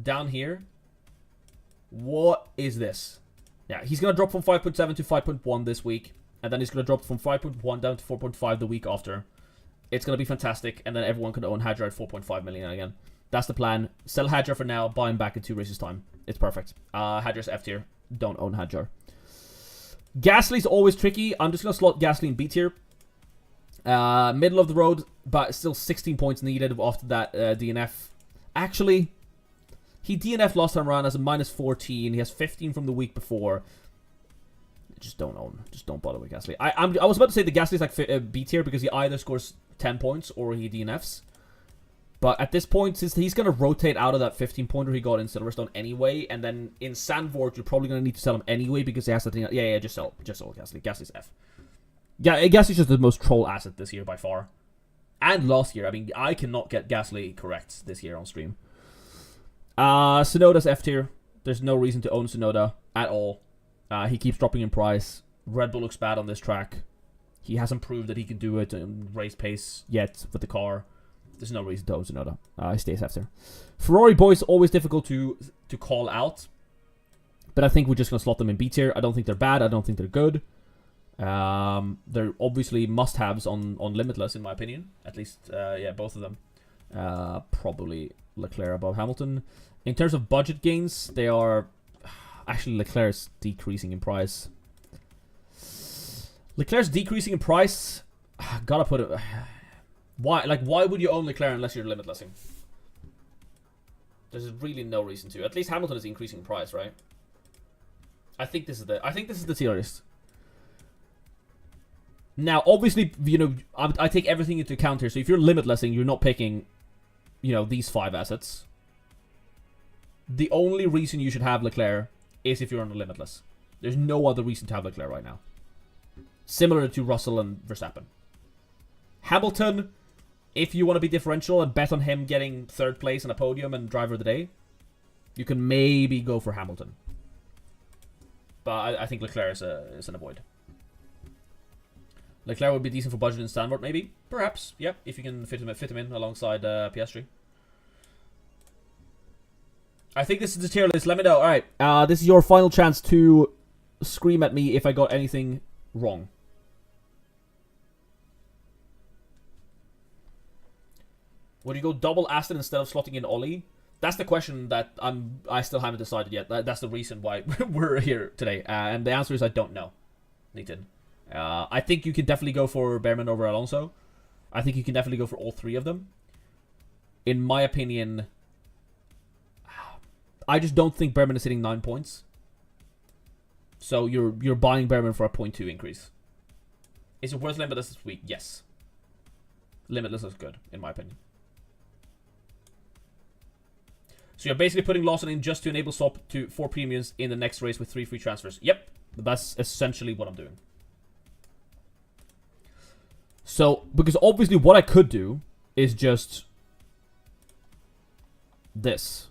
down here, what is this? Yeah, he's going to drop from 5.7 to 5.1 this week, and then he's going to drop from 5.1 down to 4.5 the week after. It's going to be fantastic, and then everyone can own Hadjar at 4.5 million again. That's the plan. Sell Hadjar for now, buy him back in 2 races' time. It's perfect. Hadjar's F tier. Don't own Hadjar. Gasly's always tricky. I'm just going to slot Gasly in B tier. Middle of the road, but still 16 points needed after that DNF. Actually, he DNF'd last time around as a minus 14. He has 15 from the week before. Just don't own. Just don't bother with Gasly. I was about to say the Gasly's like B tier because he either scores 10 points or he DNFs. But at this point, since he's going to rotate out of that 15-pointer he got in Silverstone anyway, and then in Sandvort, you're probably going to need to sell him anyway because he has that thing. Yeah, just sell Gasly. Gasly's F. Yeah, Gasly's just the most troll asset this year by far. And last year. I mean, I cannot get Gasly correct this year on stream. Tsunoda's F tier. There's no reason to own Tsunoda at all. He keeps dropping in price. Red Bull looks bad on this track. He hasn't proved that he can do it in race pace yet with the car. There's no reason to own Tsunoda. He stays F tier. Ferrari boys, always difficult to call out. But I think we're just going to slot them in B tier. I don't think they're bad. I don't think they're good. They're obviously must-haves on Limitless, in my opinion. At least, yeah, both of them. Probably Leclerc above Hamilton. In terms of budget gains, they are... Actually, Leclerc's decreasing in price. Leclerc's decreasing in price. Gotta put it... Why would you own Leclerc unless you're limitlessing? There's really no reason to. At least Hamilton is increasing in price, right? I think this is the tier list. Now, obviously, you know, I take everything into account here. So if you're limitlessing, you're not picking, you know, these 5 assets. The only reason you should have Leclerc is if you're on a limitless. There's no other reason to have Leclerc right now. Similar to Russell and Verstappen. Hamilton, if you want to be differential and bet on him getting 3rd place in a podium and driver of the day, you can maybe go for Hamilton. But I think Leclerc is an avoid. Leclerc would be decent for budget in Stanford, maybe. Perhaps, yep, if you can fit him in alongside Piastri. I think this is the tier list. Let me know. Alright, this is your final chance to scream at me if I got anything wrong. Would you go double Aston instead of slotting in Ollie? That's the question that I still haven't decided yet. That's the reason why we're here today. And the answer is I don't know, Nathan. I think you can definitely go for Behrman over Alonso. I think you can definitely go for all 3 of them. In my opinion, I just don't think Behrman is hitting 9 points. So you're buying Behrman for a 0.2 increase. Is it worth Limitless this week? Yes. Limitless is good, in my opinion. So you're basically putting Lawson in just to enable swap to 4 premiums in the next race with 3 free transfers. Yep. That's essentially what I'm doing. So, because obviously what I could do is just this.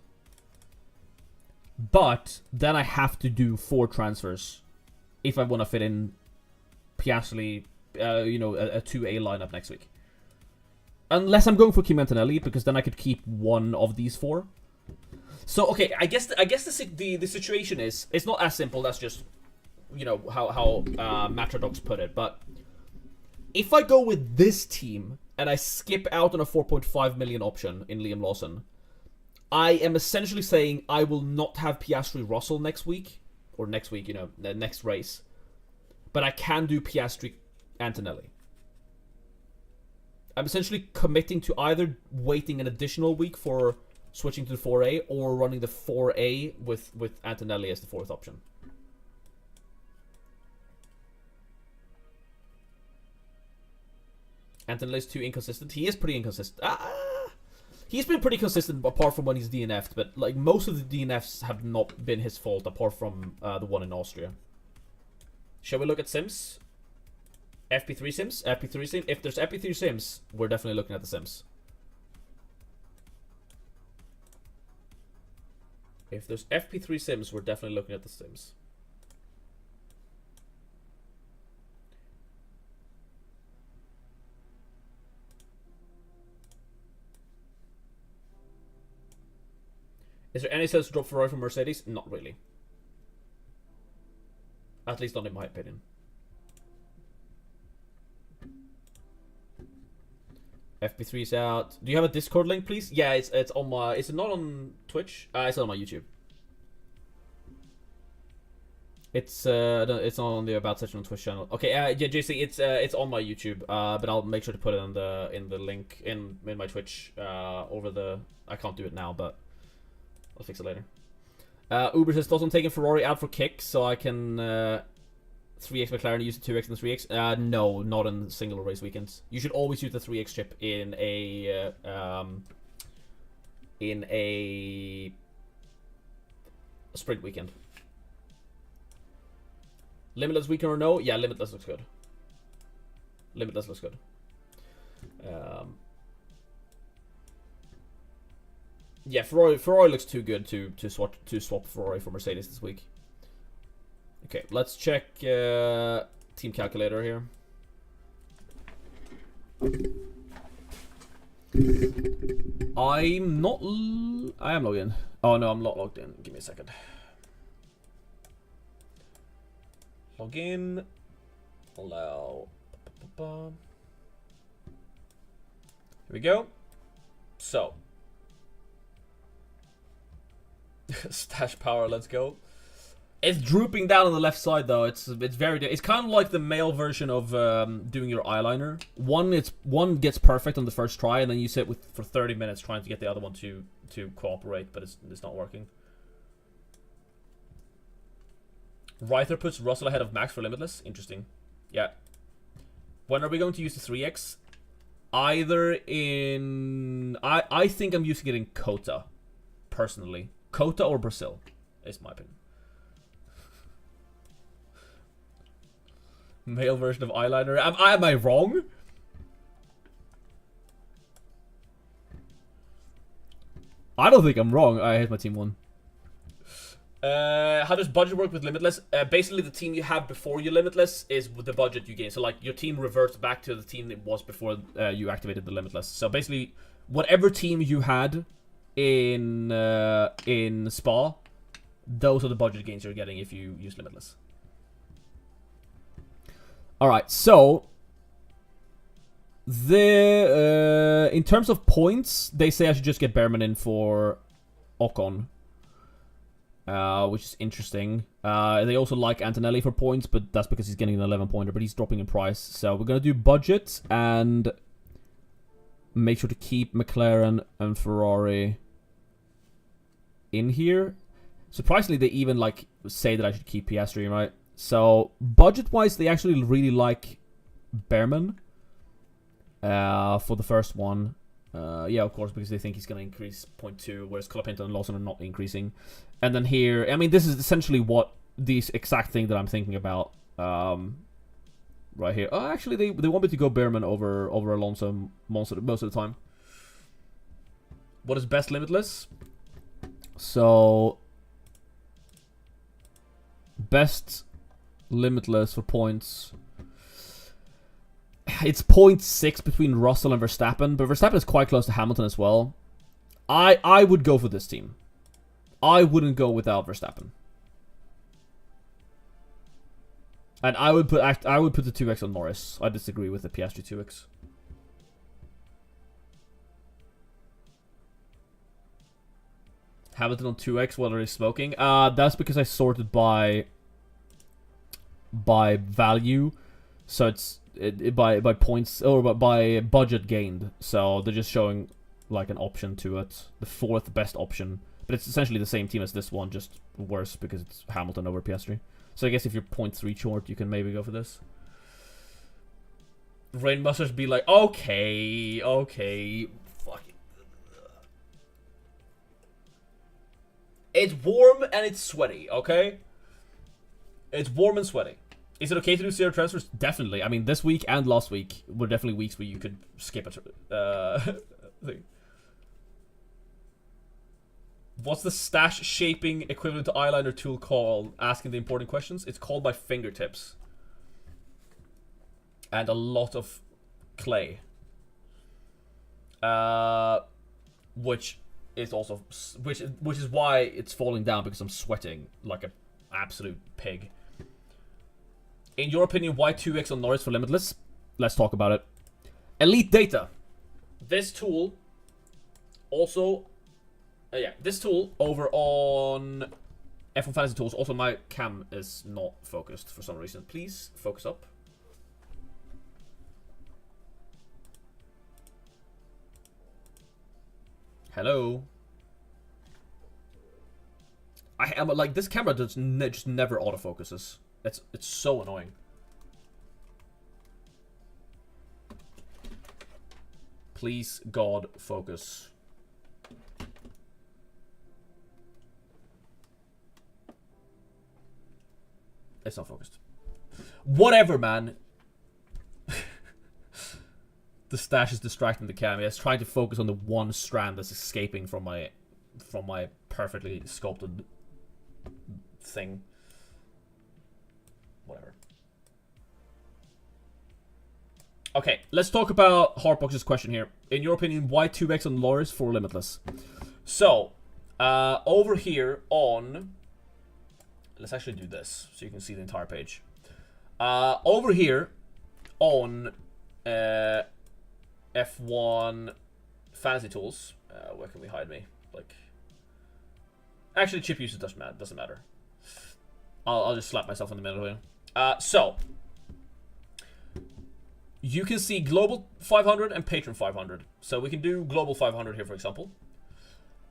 But then I have to do 4 transfers if I want to fit in Piastri, you know, a 2A lineup next week. Unless I'm going for Kim Antonelli, because then I could keep 1 of these 4. So, okay, I guess the situation is, it's not as simple as just, you know, how Matradox put it, but if I go with this team and I skip out on a 4.5 million option in Liam Lawson, I am essentially saying I will not have Piastri Russell next week, or next week, you know, the next race, but I can do Piastri Antonelli. I'm essentially committing to either waiting an additional week for switching to the 4A or running the 4A with Antonelli as the 4th option. Antonelli's too inconsistent. He is pretty inconsistent. He's been pretty consistent apart from when he's DNF'd, but like most of the DNFs have not been his fault apart from the one in Austria. Shall we look at Sims? FP3 Sims? FP3 Sims? If there's FP3 Sims, we're definitely looking at the Sims. If there's FP3 Sims, we're definitely looking at the Sims. Is there any sense to drop Ferrari from Mercedes? Not really. At least not in my opinion. FP3 is out. Do you have a Discord link, please? Yeah, it's on my... Is it not on Twitch? It's on my YouTube. It's it's not on the about section on Twitch channel. Okay, yeah, JC, it's on my YouTube. But I'll make sure to put it in the link in my Twitch. Over the I can't do it now, but I'll fix it later. Uber says thoughts on taking Ferrari out for kick so I can 3x McLaren use the 2x and the 3x. No, not in single race weekends. You should always use the 3x chip in a sprint weekend. Limitless weekend or no? Yeah, Limitless looks good. Limitless looks good. Yeah, Ferrari looks too good to swap Ferrari for Mercedes this week. Okay, let's check team calculator here. I am logged in. Oh no, I'm not logged in. Give me a second. Log in. Allow. Here we go. So. Stash power, let's go. It's drooping down on the left side though. It's kind of like the male version of doing your eyeliner. One gets perfect on the first try, and then you sit for 30 minutes trying to get the other one to cooperate, but it's not working. Reiter puts Russell ahead of Max for Limitless. Interesting. Yeah. When are we going to use the 3x? Either in... I think I'm using it in Kota, personally. Kota or Brazil, is my opinion. Male version of eyeliner. Am I wrong? I don't think I'm wrong. I hate my team one. How does budget work with Limitless? Basically, the team you have before you Limitless is with the budget you gain. So, like, your team reverts back to the team it was before you activated the Limitless. So, basically, whatever team you had in Spa, those are the budget gains you're getting if you use Limitless. Alright, so... in terms of points, they say I should just get Behrman in for Ocon. Which is interesting. They also like Antonelli for points, but that's because he's getting an 11-pointer, but he's dropping in price. So we're going to do budget and make sure to keep McLaren and Ferrari in here. Surprisingly, they even like say that I should keep Piastri, right? So budget-wise, they actually really like Behrman for the first one. Yeah, of course, because they think he's going to increase 0.2, whereas Colapinto and Lawson are not increasing. And then here, I mean, this is essentially what these exact thing that I'm thinking about right here. Oh, actually, they want me to go Behrman over Alonso most of the time. What is best Limitless? So, best Limitless for points. It's 0.6 between Russell and Verstappen, but Verstappen is quite close to Hamilton as well. I would go for this team. I wouldn't go without Verstappen. And I would put the 2x on Norris. I disagree with the Piastri 2x. Hamilton on 2x while he's smoking. That's because I sorted by value, so it's by points or by budget gained. So they're just showing like an option to it, the fourth best option. But it's essentially the same team as this one, just worse because it's Hamilton over Piastri. So I guess if you're 0.3 short, you can maybe go for this. Rain must be like, okay, fuck it. It's warm and it's sweaty, okay? It's warm and sweaty. Is it okay to do zero transfers? Definitely. I mean, this week and last week were definitely weeks where you could skip it. Thing. What's the stash shaping equivalent to eyeliner tool called? Asking the important questions. It's called my fingertips. And a lot of clay. Which is also which is why it's falling down, because I'm sweating like an absolute pig. In your opinion, why 2x on Norris for Limitless? Let's talk about it. Elite Data. This tool also... yeah, this tool over on F1 Fantasy Tools. Also, my cam is not focused for some reason. Please focus up. Hello. I am like, this camera just never autofocuses. It's so annoying. Please, God, focus. It's not focused. Whatever, man. The stash is distracting the camera. It's trying to focus on the one strand that's escaping from my perfectly sculpted thing. Whatever. Okay, let's talk about Heartbox's question here. In your opinion, why 2x on Loris for Limitless? So, over here on... Let's actually do this, so you can see the entire page. Over here on F1 Fantasy Tools, where can we hide me? Like, actually, chip usage doesn't matter. I'll just slap myself in the middle here. So, you can see Global 500 and Patron 500. So we can do Global 500 here, for example.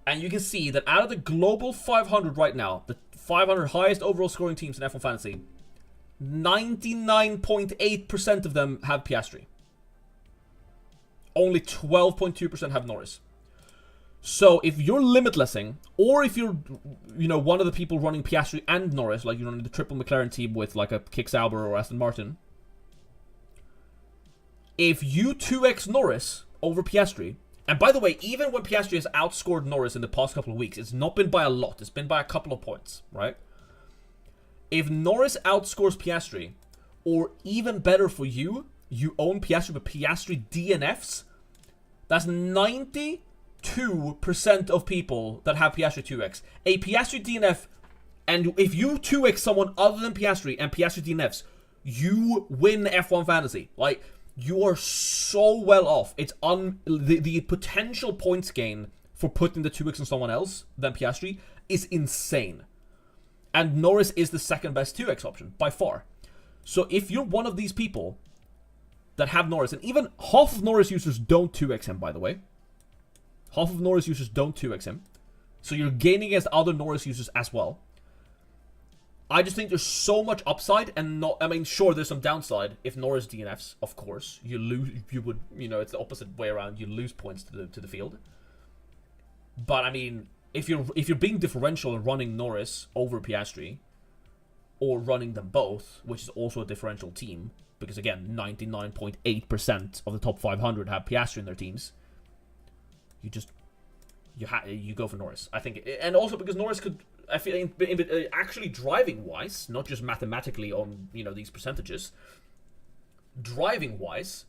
And you can see that out of the Global 500 right now, the 500 highest overall scoring teams in F1 Fantasy, 99.8% of them have Piastri. Only 12.2% have Norris. So if you're limitlessing, or if you're, you know, one of the people running Piastri and Norris, like you're running the triple McLaren team with like a Kick Sauber or Aston Martin, if you 2x Norris over Piastri, and by the way, even when Piastri has outscored Norris in the past couple of weeks, it's not been by a lot, it's been by a couple of points, right? If Norris outscores Piastri, or even better for you, you own Piastri, but Piastri DNFs, that's 92% of people that have Piastri 2x. A Piastri DNF, and if you 2x someone other than Piastri and Piastri DNFs, you win F1 Fantasy. Like, you are so well off. It's the potential points gain for putting the 2x on someone else than Piastri is insane. And Norris is the second best 2x option, by far. So if you're one of these people that have Norris, and even half of Norris users don't 2x him, by the way. Half of Norris users don't 2x him. So you're gaining against other Norris users as well. I just think there's so much upside, and not, I mean, sure, there's some downside. If Norris DNFs, of course, you lose, you would, you know, it's the opposite way around. You lose points to the field. But I mean, if you're being differential and running Norris over Piastri, or running them both, which is also a differential team, because again, 99.8% of the top 500 have Piastri in their teams. You go for Norris, I think, and also because Norris could, I feel, actually driving wise, not just mathematically on, you know, these percentages. Driving wise,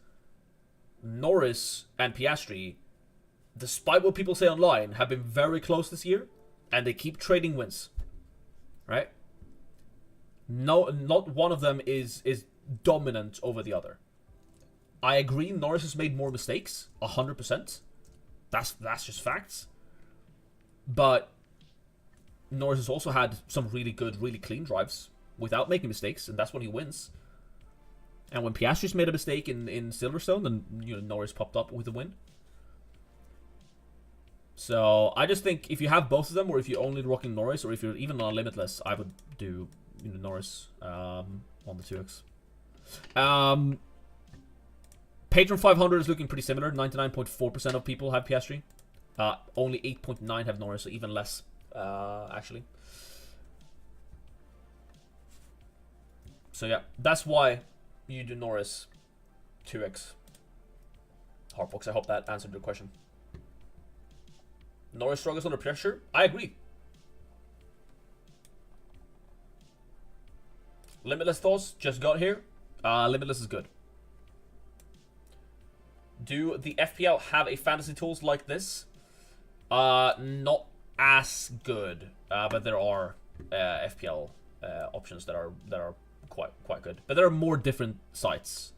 Norris and Piastri, despite what people say online, have been very close this year, and they keep trading wins, right? No, not one of them is dominant over the other. I agree, Norris has made more mistakes, 100%. That's just facts. But Norris has also had some really good, really clean drives without making mistakes, and that's when he wins. And when Piastri's made a mistake in Silverstone, then, you know, Norris popped up with a win. So I just think if you have both of them, or if you're only rocking Norris, or if you're even on a Limitless, I would do, you know, Norris on the 2x. Patron 500 is looking pretty similar. 99.4% of people have Piastri. Only 8.9 have Norris, so even less, actually. So yeah, that's why you do Norris 2x. Heartbox, I hope that answered your question. Norris struggles under pressure? I agree. Limitless thoughts, just got here. Limitless is good. Do the FPL have a fantasy tools like this? Not as good, but there are FPL options that are quite good. But there are more different sites.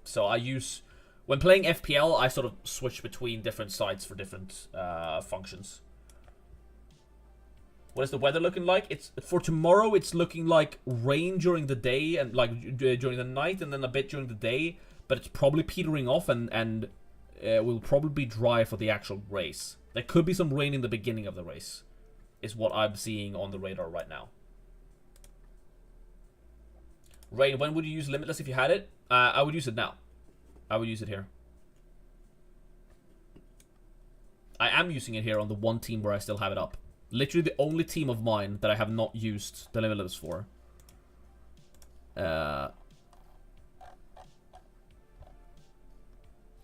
So I use, when playing FPL, I sort of switch between different sites for different functions. What is the weather looking like? It's for tomorrow. It's looking like rain during the day and like during the night, and then a bit during the day. But it's probably petering off, and will probably be dry for the actual race. There could be some rain in the beginning of the race, is what I'm seeing on the radar right now. Rain, when would you use Limitless if you had it? I would use it now. I would use it here. I am using it here on the one team where I still have it up. Literally the only team of mine that I have not used the Limitless for. Oh,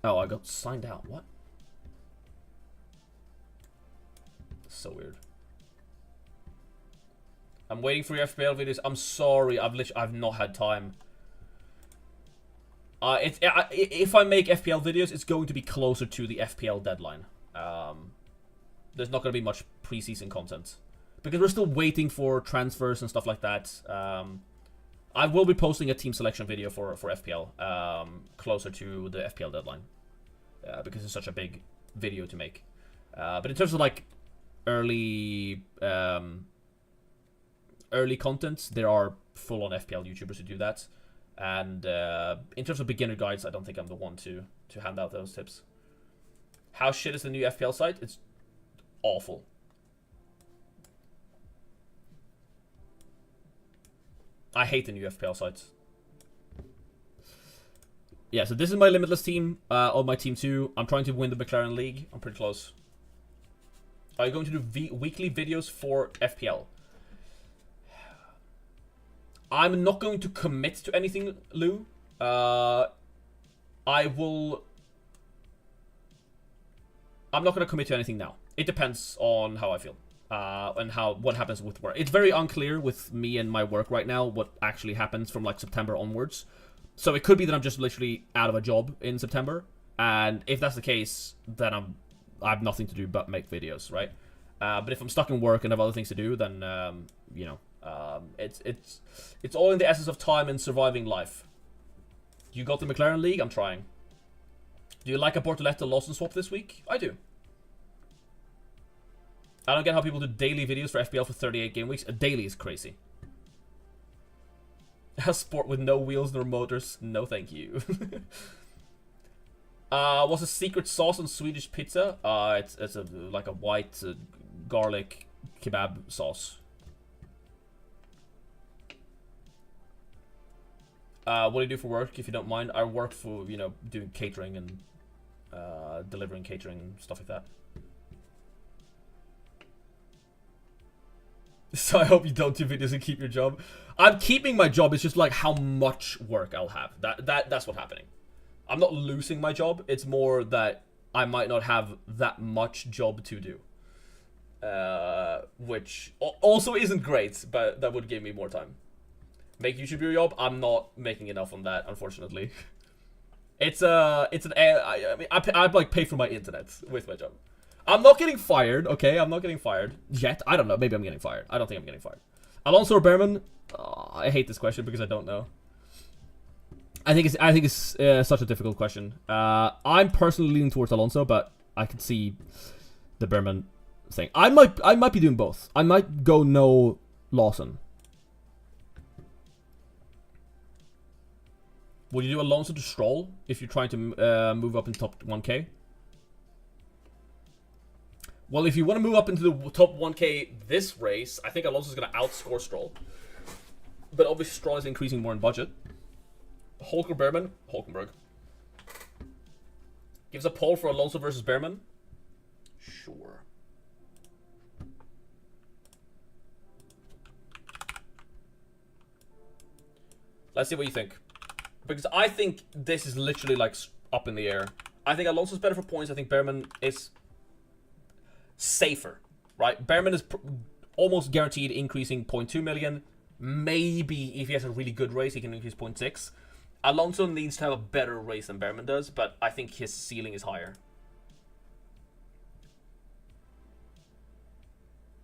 I got signed out. What? So weird. I'm waiting for your FPL videos. I'm sorry. I've not had time. If I make FPL videos, it's going to be closer to the FPL deadline. There's not going to be much preseason content because we're still waiting for transfers and stuff like that. I will be posting a team selection video for FPL closer to the FPL deadline because it's such a big video to make. But in terms of like early content, there are full-on FPL YouTubers who do that. And in terms of beginner guides, I don't think I'm the one to hand out those tips. How shit is the new FPL site? It's awful. I hate the new FPL sites. Yeah, so this is my Limitless team on my team 2. I'm trying to win the McLaren League. I'm pretty close. Are you going to do weekly videos for FPL? I'm not going to commit to anything, Lou. I'm not going to commit to anything now. It depends on how I feel and what happens with work. It's very unclear with me and my work right now what actually happens from like September onwards. So it could be that I'm just literally out of a job in September, and if that's the case, then I have nothing to do but make videos, right? But if I'm stuck in work and have other things to do, then you know, it's all in the essence of time and surviving life. You got the McLaren League? I'm trying. Do you like a Bortoleto Lawson swap this week? I do. I don't get how people do daily videos for FPL for 38 game weeks. A daily is crazy. A sport with no wheels nor motors. No thank you. What's the secret sauce on Swedish pizza? It's like a white garlic kebab sauce. What do you do for work, if you don't mind? I work for, you know, doing catering and delivering catering and stuff like that. So I hope you don't do videos and keep your job. I'm keeping my job. It's just like how much work I'll have. That's what's happening. I'm not losing my job. It's more that I might not have that much job to do. Which also isn't great, but that would give me more time. Make YouTube your job? I'm not making enough on that, unfortunately. It's I mean, I'd like pay for my internet with my job. I'm not getting fired, okay? I'm not getting fired yet. I don't know. Maybe I'm getting fired. I don't think I'm getting fired. Alonso or Behrman? I hate this question because I don't know. I think it's such a difficult question. I'm personally leaning towards Alonso, but I can see the Behrman thing. I might be doing both. I might go no Lawson. Would you do Alonso to Stroll if you're trying to move up in top 1k? Well, if you want to move up into the top 1k this race, I think Alonso's going to outscore Stroll. But obviously Stroll is increasing more in budget. Hulk or Behrman? Hulkenberg. Gives a poll for Alonso versus Behrman? Sure. Let's see what you think. Because I think this is literally like up in the air. I think Alonso's better for points. I think Behrman is safer, right? Behrman is almost guaranteed increasing 0.2 million. Maybe if he has a really good race, he can increase 0.6. Alonso needs to have a better race than Behrman does, but I think his ceiling is higher.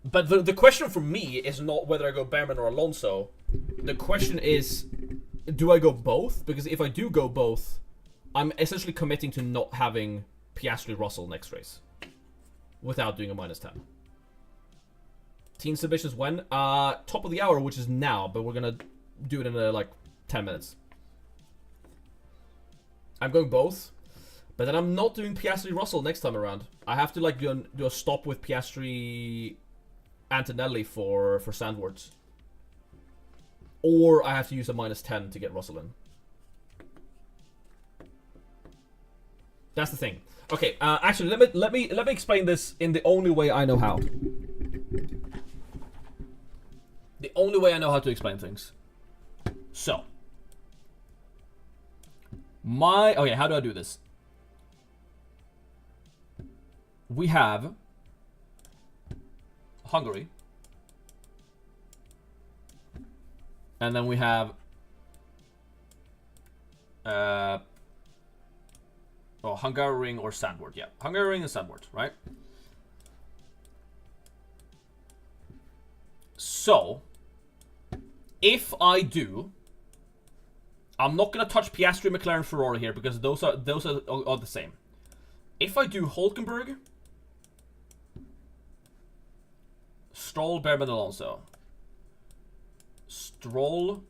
But the question for me is not whether I go Behrman or Alonso. The question is, do I go both? Because if I do go both, I'm essentially committing to not having Piastri Russell next race without doing a -10. Teen submissions when? Top of the hour, which is now, but we're gonna do it in like 10 minutes. I'm going both, but then I'm not doing Piastri Russell next time around. I have to like do a stop with Piastri Antonelli for Sandwords. Or I have to use a -10 to get Russell in. That's the thing. Okay, actually, let me explain this in the only way I know how. The only way I know how to explain things. So, okay, how do I do this? We have Hungary, and then we have Hungarian or Sandward. Yeah, Hungarian and Sandward, right? So, if I do, I'm not gonna touch Piastri, McLaren, Ferrari here because those are the same. If I do Hulkenberg, Stroll, Behrman, Alonso, Stroll,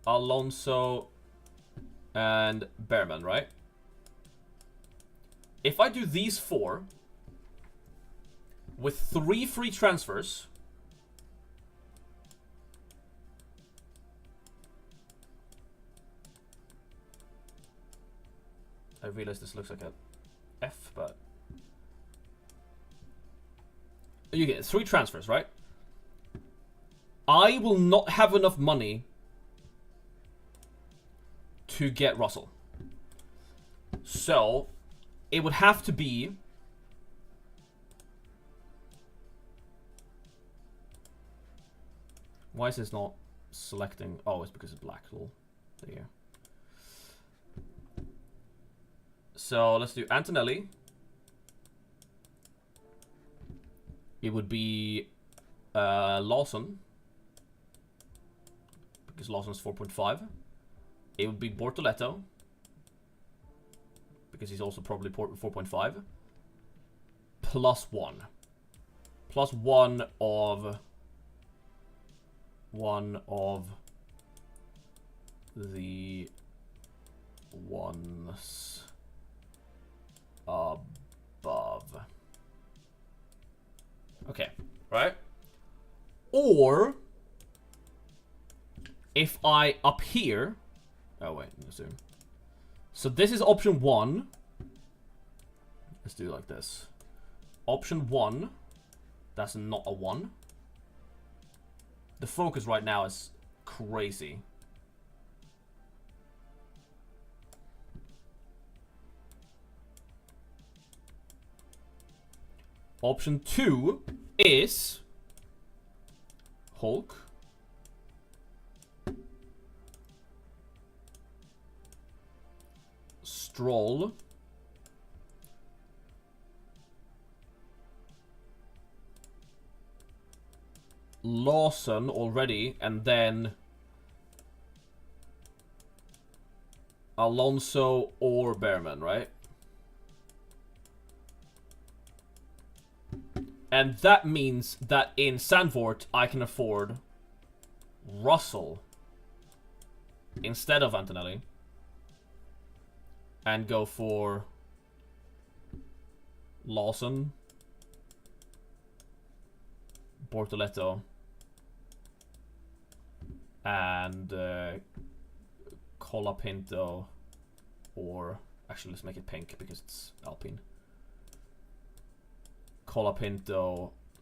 Alonso, and Behrman, right? If I do these 4 with 3 free transfers, I realize this looks like a F, but you get 3 transfers, right? I will not have enough money to get Russell. So, it would have to be why is this not selecting? Oh, it's because it's black. Lol. There you go. So let's do Antonelli. It would be Lawson, because Lawson's 4.5. It would be Bortoletto, because he's also probably 4.5. +1. +1 of the ones above. Okay, right? Or if I up here, oh wait, let's zoom. So this is option 1. Let's do it like this. Option 1, that's not a 1. The focus right now is crazy. Option 2 is Hulk, Stroll, Lawson already, and then Alonso or Behrman, right? And that means that in Sandvort, I can afford Russell instead of Antonelli and go for Lawson, Bortoletto, and Colapinto, or actually let's make it pink because it's Alpine. Colapinto /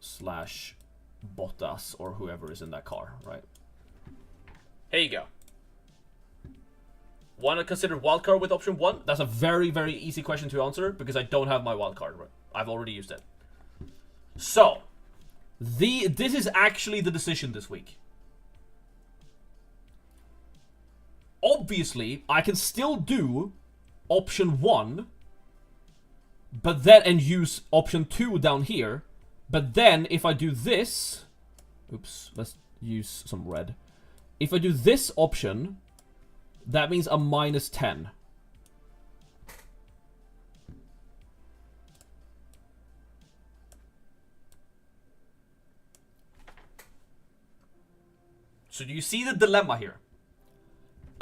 Bottas or whoever is in that car, right? Here you go. Want to consider wildcard with option 1? That's a very, very easy question to answer because I don't have my wildcard. Right? I've already used it. So, this is actually the decision this week. Obviously, I can still do option 1, but then, and use option 2 down here. But then, if I do this, oops, let's use some red. If I do this option, that means a -10. So do you see the dilemma here?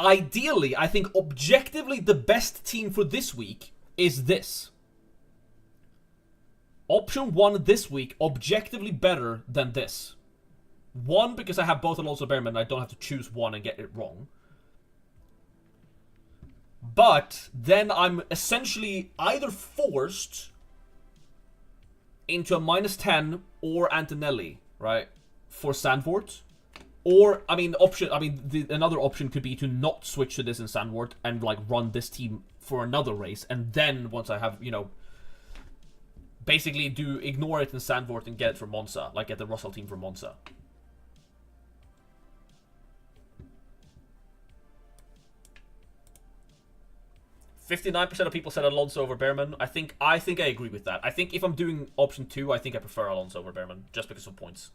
Ideally, I think objectively the best team for this week is this. Option 1 this week, objectively better than this. 1, because I have both Alonso Behrman and I don't have to choose one and get it wrong. But then I'm essentially either forced into a -10 or Antonelli, right? For Zandvoort. Or, I mean, another option could be to not switch to this in Zandvoort and, like, run this team for another race. And then, once I have, you know, basically ignore it in Zandvoort and get it from Monza. Like, get the Russell team from Monza. %59% of people said Alonso over Behrman. I think I agree with that. I think if I'm doing option 2, I think I prefer Alonso over Behrman, just because of points.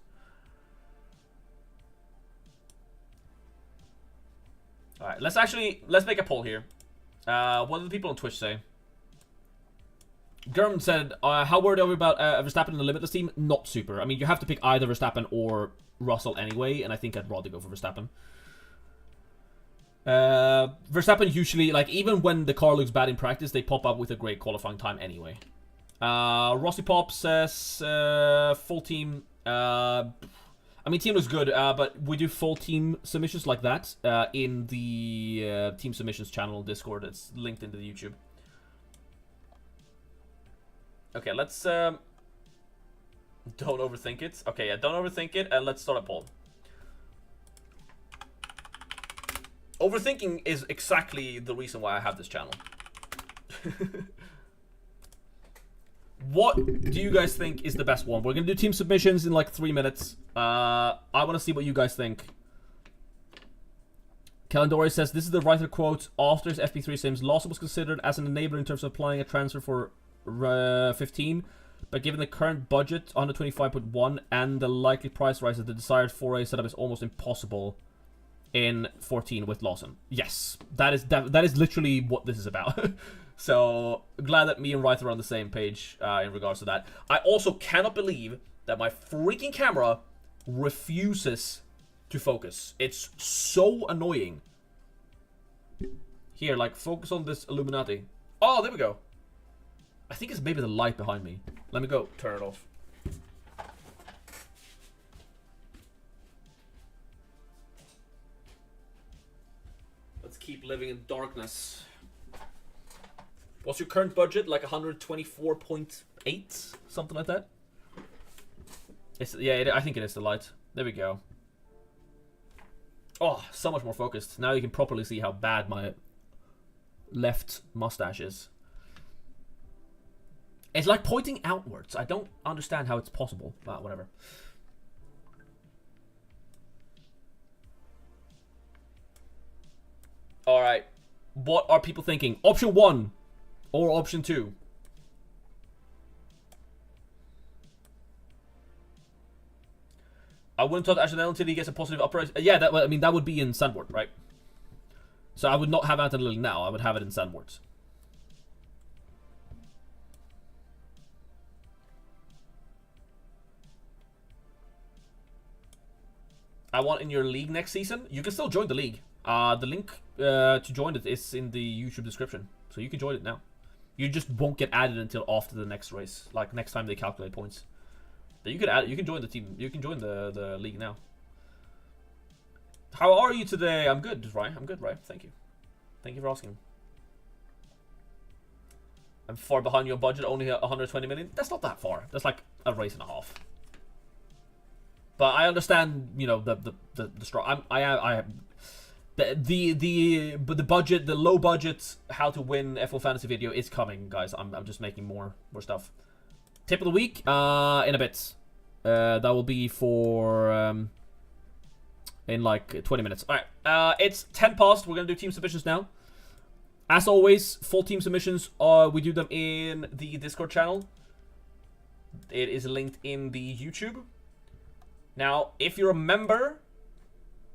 Alright, let's make a poll here. What do the people on Twitch say? German said, how worried are we about Verstappen in the limitless team? Not super. I mean, you have to pick either Verstappen or Russell anyway, and I think I'd rather go for Verstappen. Verstappen usually, like, even when the car looks bad in practice, they pop up with a great qualifying time anyway. Rossi Pop says, full team. I mean, team looks good, but we do full team submissions like that in the team submissions channel Discord. It's linked into the YouTube. Okay, let's don't overthink it. Okay, yeah, don't overthink it, and let's start a poll. Overthinking is exactly the reason why I have this channel. What do you guys think is the best one? We're gonna do team submissions in like 3 minutes. I want to see what you guys think. Calendori says, this is the writer quote. After his FP3 sims, Lawson was considered as an enabler in terms of applying a transfer for 15. But given the current budget, 125.1, and the likely price rises, the desired 4A setup is almost impossible in 14 with Lawson. Yes, that is literally what this is about. So, glad that me and Wright are on the same page in regards to that. I also cannot believe that my freaking camera refuses to focus. It's so annoying. Here, like, focus on this Illuminati. Oh, there we go. I think it's maybe the light behind me. Let me go turn it off. Let's keep living in darkness. What's your current budget? Like 124.8? Something like that? I think it is the light. There we go. Oh, so much more focused. Now you can properly see how bad my left mustache is. It's like pointing outwards. I don't understand how it's possible. But whatever. Alright. What are people thinking? Option 1 or option 2? I wouldn't touch Antonelli until he gets a positive uprise. Yeah, that would be in Zandvoort, right? So I would not have Antonelli now. I would have it in Zandvoort. I want in your league next season. You can still join the league. The link to join it is in the YouTube description, so you can join it now. You just won't get added until after the next race, like next time they calculate points. But you can join the team. You can join the league now. How are you today? I'm good, Ryan. I'm good, Ryan. Thank you. Thank you for asking. I'm far behind your budget, only 120 million. That's not that far. That's like a race and a half. But I understand, you know, the strong. The budget, the low budget, how to win F1 fantasy video is coming, guys. I'm just making more stuff. Tip of the week, in a bit. That will be for in like 20 minutes. All right, it's 10 past. We're gonna do team submissions now. As always, full team submissions. We do them in the Discord channel. It is linked in the YouTube. Now, if you're a member,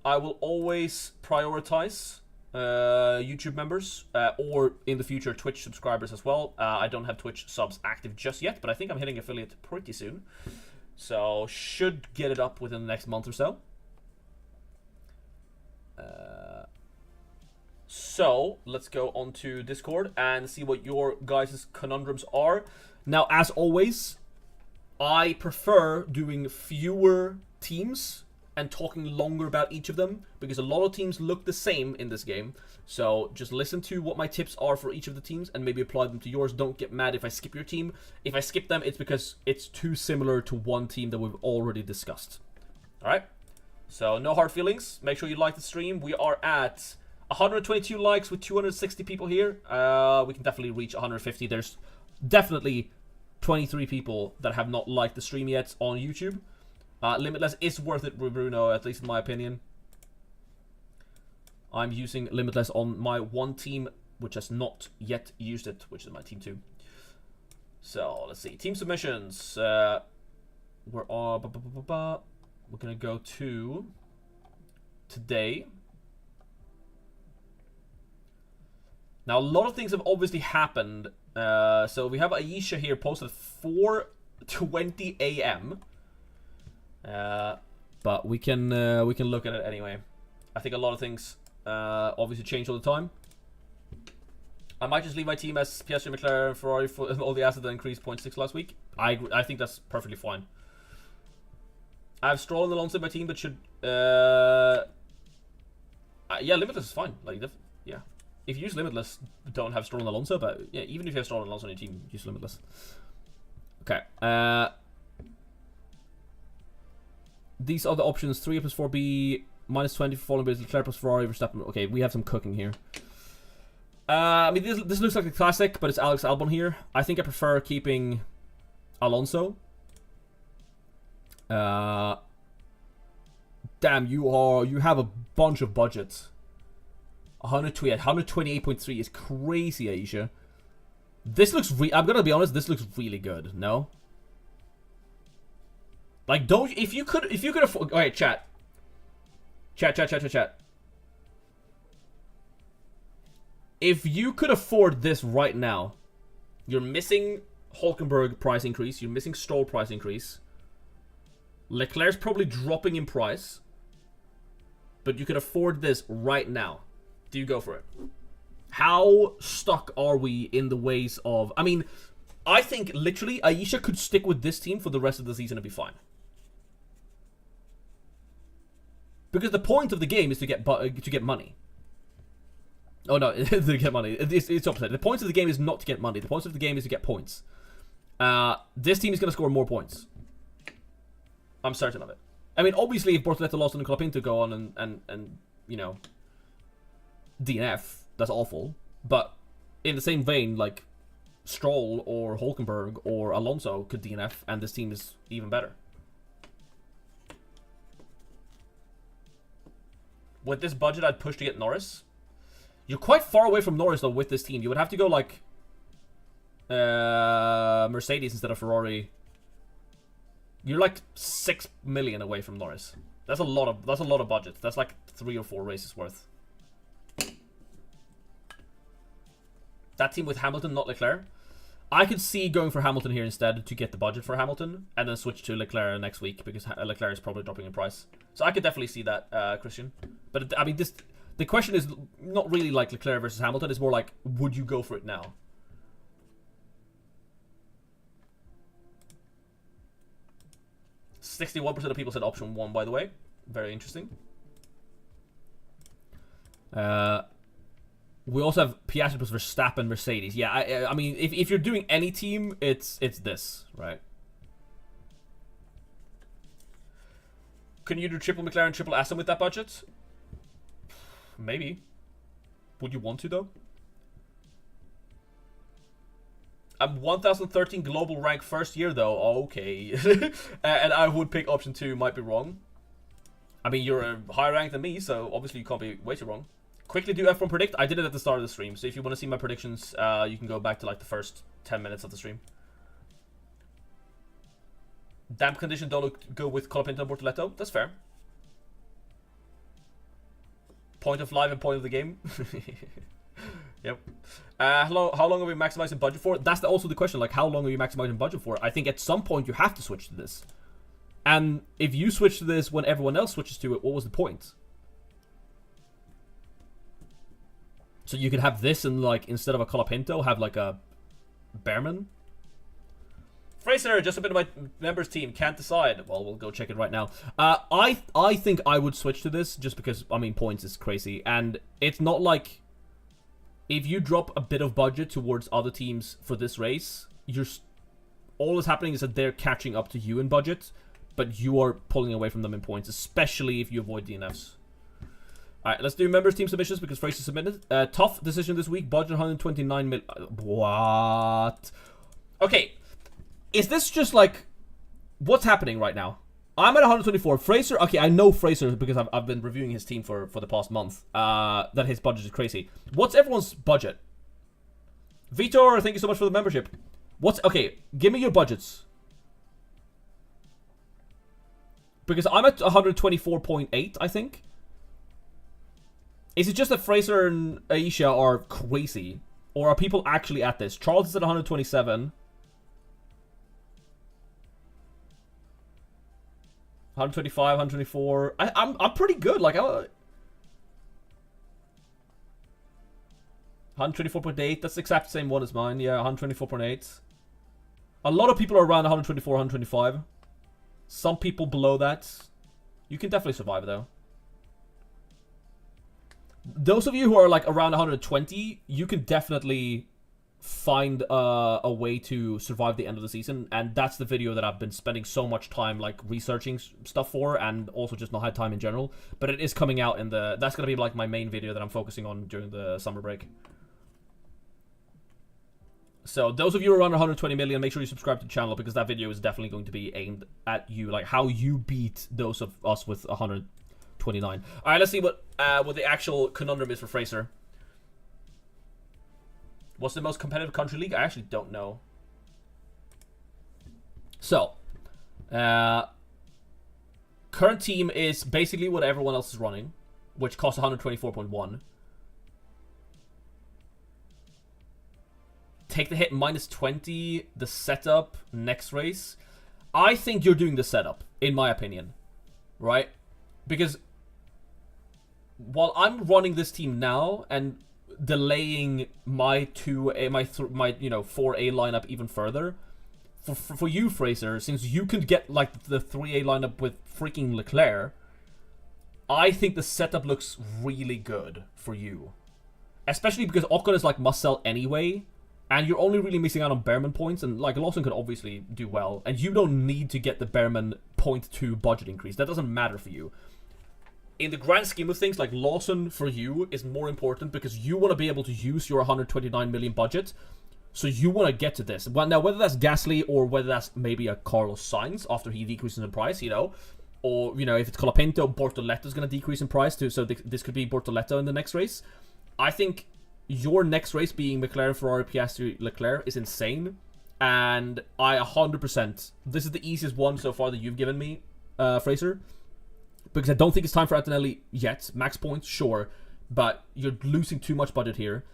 I will always prioritize YouTube members, or in the future Twitch subscribers as well. I don't have Twitch subs active just yet, but I think I'm hitting affiliate pretty soon. So, should get it up within the next month or so. So let's go onto Discord and see what your guys' conundrums are. Now, as always, I prefer doing fewer teams and talking longer about each of them, because a lot of teams look the same in this game. So just listen to what my tips are for each of the teams and maybe apply them to yours. Don't get mad if I skip your team. If I skip them, it's because it's too similar to one team that we've already discussed. Alright? So no hard feelings. Make sure you like the stream. We are at 122 likes with 260 people here. We can definitely reach 150. There's definitely 23 people that have not liked the stream yet on YouTube. Limitless is worth it, Bruno, at least in my opinion. I'm using Limitless on my one team, which has not yet used it, which is my team 2. So, let's see. Team submissions. We're going to go to today. Now, a lot of things have obviously happened. So, we have Aisha here posted at 4:20 a.m. But we can look at it anyway. I think a lot of things obviously change all the time. I might just leave my team as Piastri, McLaren, Ferrari for all the assets that increased 0.6 last week. I think that's perfectly fine. I have Stroll and Alonso in my team, but should yeah, Limitless is fine. Like, yeah, if you use Limitless, don't have Stroll and Alonso. But yeah, even if you have Stroll and Alonso on your team, use Limitless. Okay. These are the options: 3A plus 4B, -20 for falling base, Leclerc plus Ferrari, Verstappen. Okay, we have some cooking here. I mean, this looks like a classic, but it's Alex Albon here. I think I prefer keeping Alonso. Damn, you have a bunch of budgets. 128.3 is crazy, Aisha. This looks I'm gonna be honest, this looks really good. No? Like, don't, if you could afford, okay, chat. If you could afford this right now, you're missing Hulkenberg price increase, you're missing Stroll price increase, Leclerc's probably dropping in price, but you could afford this right now. Do you go for it? How stuck are we in the ways of, I mean, I think literally Aisha could stick with this team for the rest of the season and be fine. Because the point of the game is to get money. Oh no, to get money. It's opposite. The point of the game is not to get money. The point of the game is to get points. This team is going to score more points. I'm certain of it. I mean, obviously, if Bortoleto lost and Colapinto go on and you know, DNF, that's awful. But in the same vein, like, Stroll or Hulkenberg or Alonso could DNF, and this team is even better. With this budget, I'd push to get Norris. You're quite far away from Norris, though, with this team. You would have to go, like, Mercedes instead of Ferrari. You're, like, 6 million away from Norris. That's a lot of budget. That's, like, 3 or 4 races worth. That team with Hamilton, not Leclerc. I could see going for Hamilton here instead to get the budget for Hamilton, and then switch to Leclerc next week, because Leclerc is probably dropping in price. So I could definitely see that, Christian. But, I mean, the question is not really like Leclerc versus Hamilton. It's more like, would you go for it now? %61% of people said option 1, by the way. Very interesting. We also have Piastri plus Verstappen, Mercedes. Yeah, I mean, if you're doing any team, it's this, right? Can you do triple McLaren, triple Aston with that budget? Maybe. Would you want to, though? I'm 1013 global rank first year, though. Okay. And I would pick option 2. Might be wrong. I mean, you're a higher rank than me, so obviously you can't be way too wrong. Quickly do F1 predict. I did it at the start of the stream, so if you want to see my predictions, you can go back to like the first 10 minutes of the stream. Damp condition, don't go with Colapinto and Bortoleto. That's fair. Point of live and point of the game. Yep. How long are we maximizing budget for? That's also the question. Like, how long are you maximizing budget for? I think at some point you have to switch to this. And if you switch to this when everyone else switches to it, what was the point? So you could have this and, like, instead of a Colapinto, have, like, a Bearman. Fraser, just a bit of my members team, can't decide. Well, we'll go check it right now. I think I would switch to this, just because, I mean, points is crazy. And it's not like, if you drop a bit of budget towards other teams for this race, all that's happening is that they're catching up to you in budget, but you are pulling away from them in points, especially if you avoid DNFs. Alright, let's do members team submissions because Fraser submitted. Tough decision this week, budget 129 mil. What? Okay, is this just like, what's happening right now? I'm at 124. Fraser, okay, I know Fraser because I've been reviewing his team for the past month. That his budget is crazy. What's everyone's budget? Vitor, thank you so much for the membership. Okay, give me your budgets. Because I'm at 124.8, I think. Is it just that Fraser and Aisha are crazy? Or are people actually at this? Charles is at 127. 125, 124. I'm pretty good. Like, 124.8. That's the exact same one as mine. Yeah, 124.8. A lot of people are around 124, 125. Some people below that. You can definitely survive, though. Those of you who are, like, around 120, you can definitely find a way to survive the end of the season. And that's the video that I've been spending so much time, like, researching stuff for, and also just not had time in general. But it is coming out in the... That's going to be, like, my main video that I'm focusing on during the summer break. So, those of you around 120 million, make sure you subscribe to the channel, because that video is definitely going to be aimed at you, like, how you beat those of us with 129. Alright, let's see what the actual conundrum is for Fraser. What's the most competitive country league? I actually don't know. So, current team is basically what everyone else is running, which costs 124.1. Take the hit minus 20, the setup, next race. I think you're doing the setup, in my opinion. Right? Because while I'm running this team now and delaying my 4A lineup even further, for you, Fraser, since you can get like the 3A lineup with freaking Leclerc, I think the setup looks really good for you. Especially because Ocon is like must sell anyway, and you're only really missing out on Bearman points, and like Lawson could obviously do well, and you don't need to get the Bearman 0.2 budget increase. That doesn't matter for you. In the grand scheme of things, like, Lawson for you is more important because you want to be able to use your 129 million budget, so you want to get to this. Well, now, whether that's Gasly or whether that's maybe a Carlos Sainz after he decreases in price, you know, or, you know, if it's Colapinto, Bortoletta's going to decrease in price too, so this could be Bortoletta in the next race. I think your next race being McLaren, Ferrari, Piastri, Leclerc is insane, and I 100%, this is the easiest one so far that you've given me, Fraser. Because I don't think it's time for Antonelli yet. Max points, sure. But you're losing too much budget here.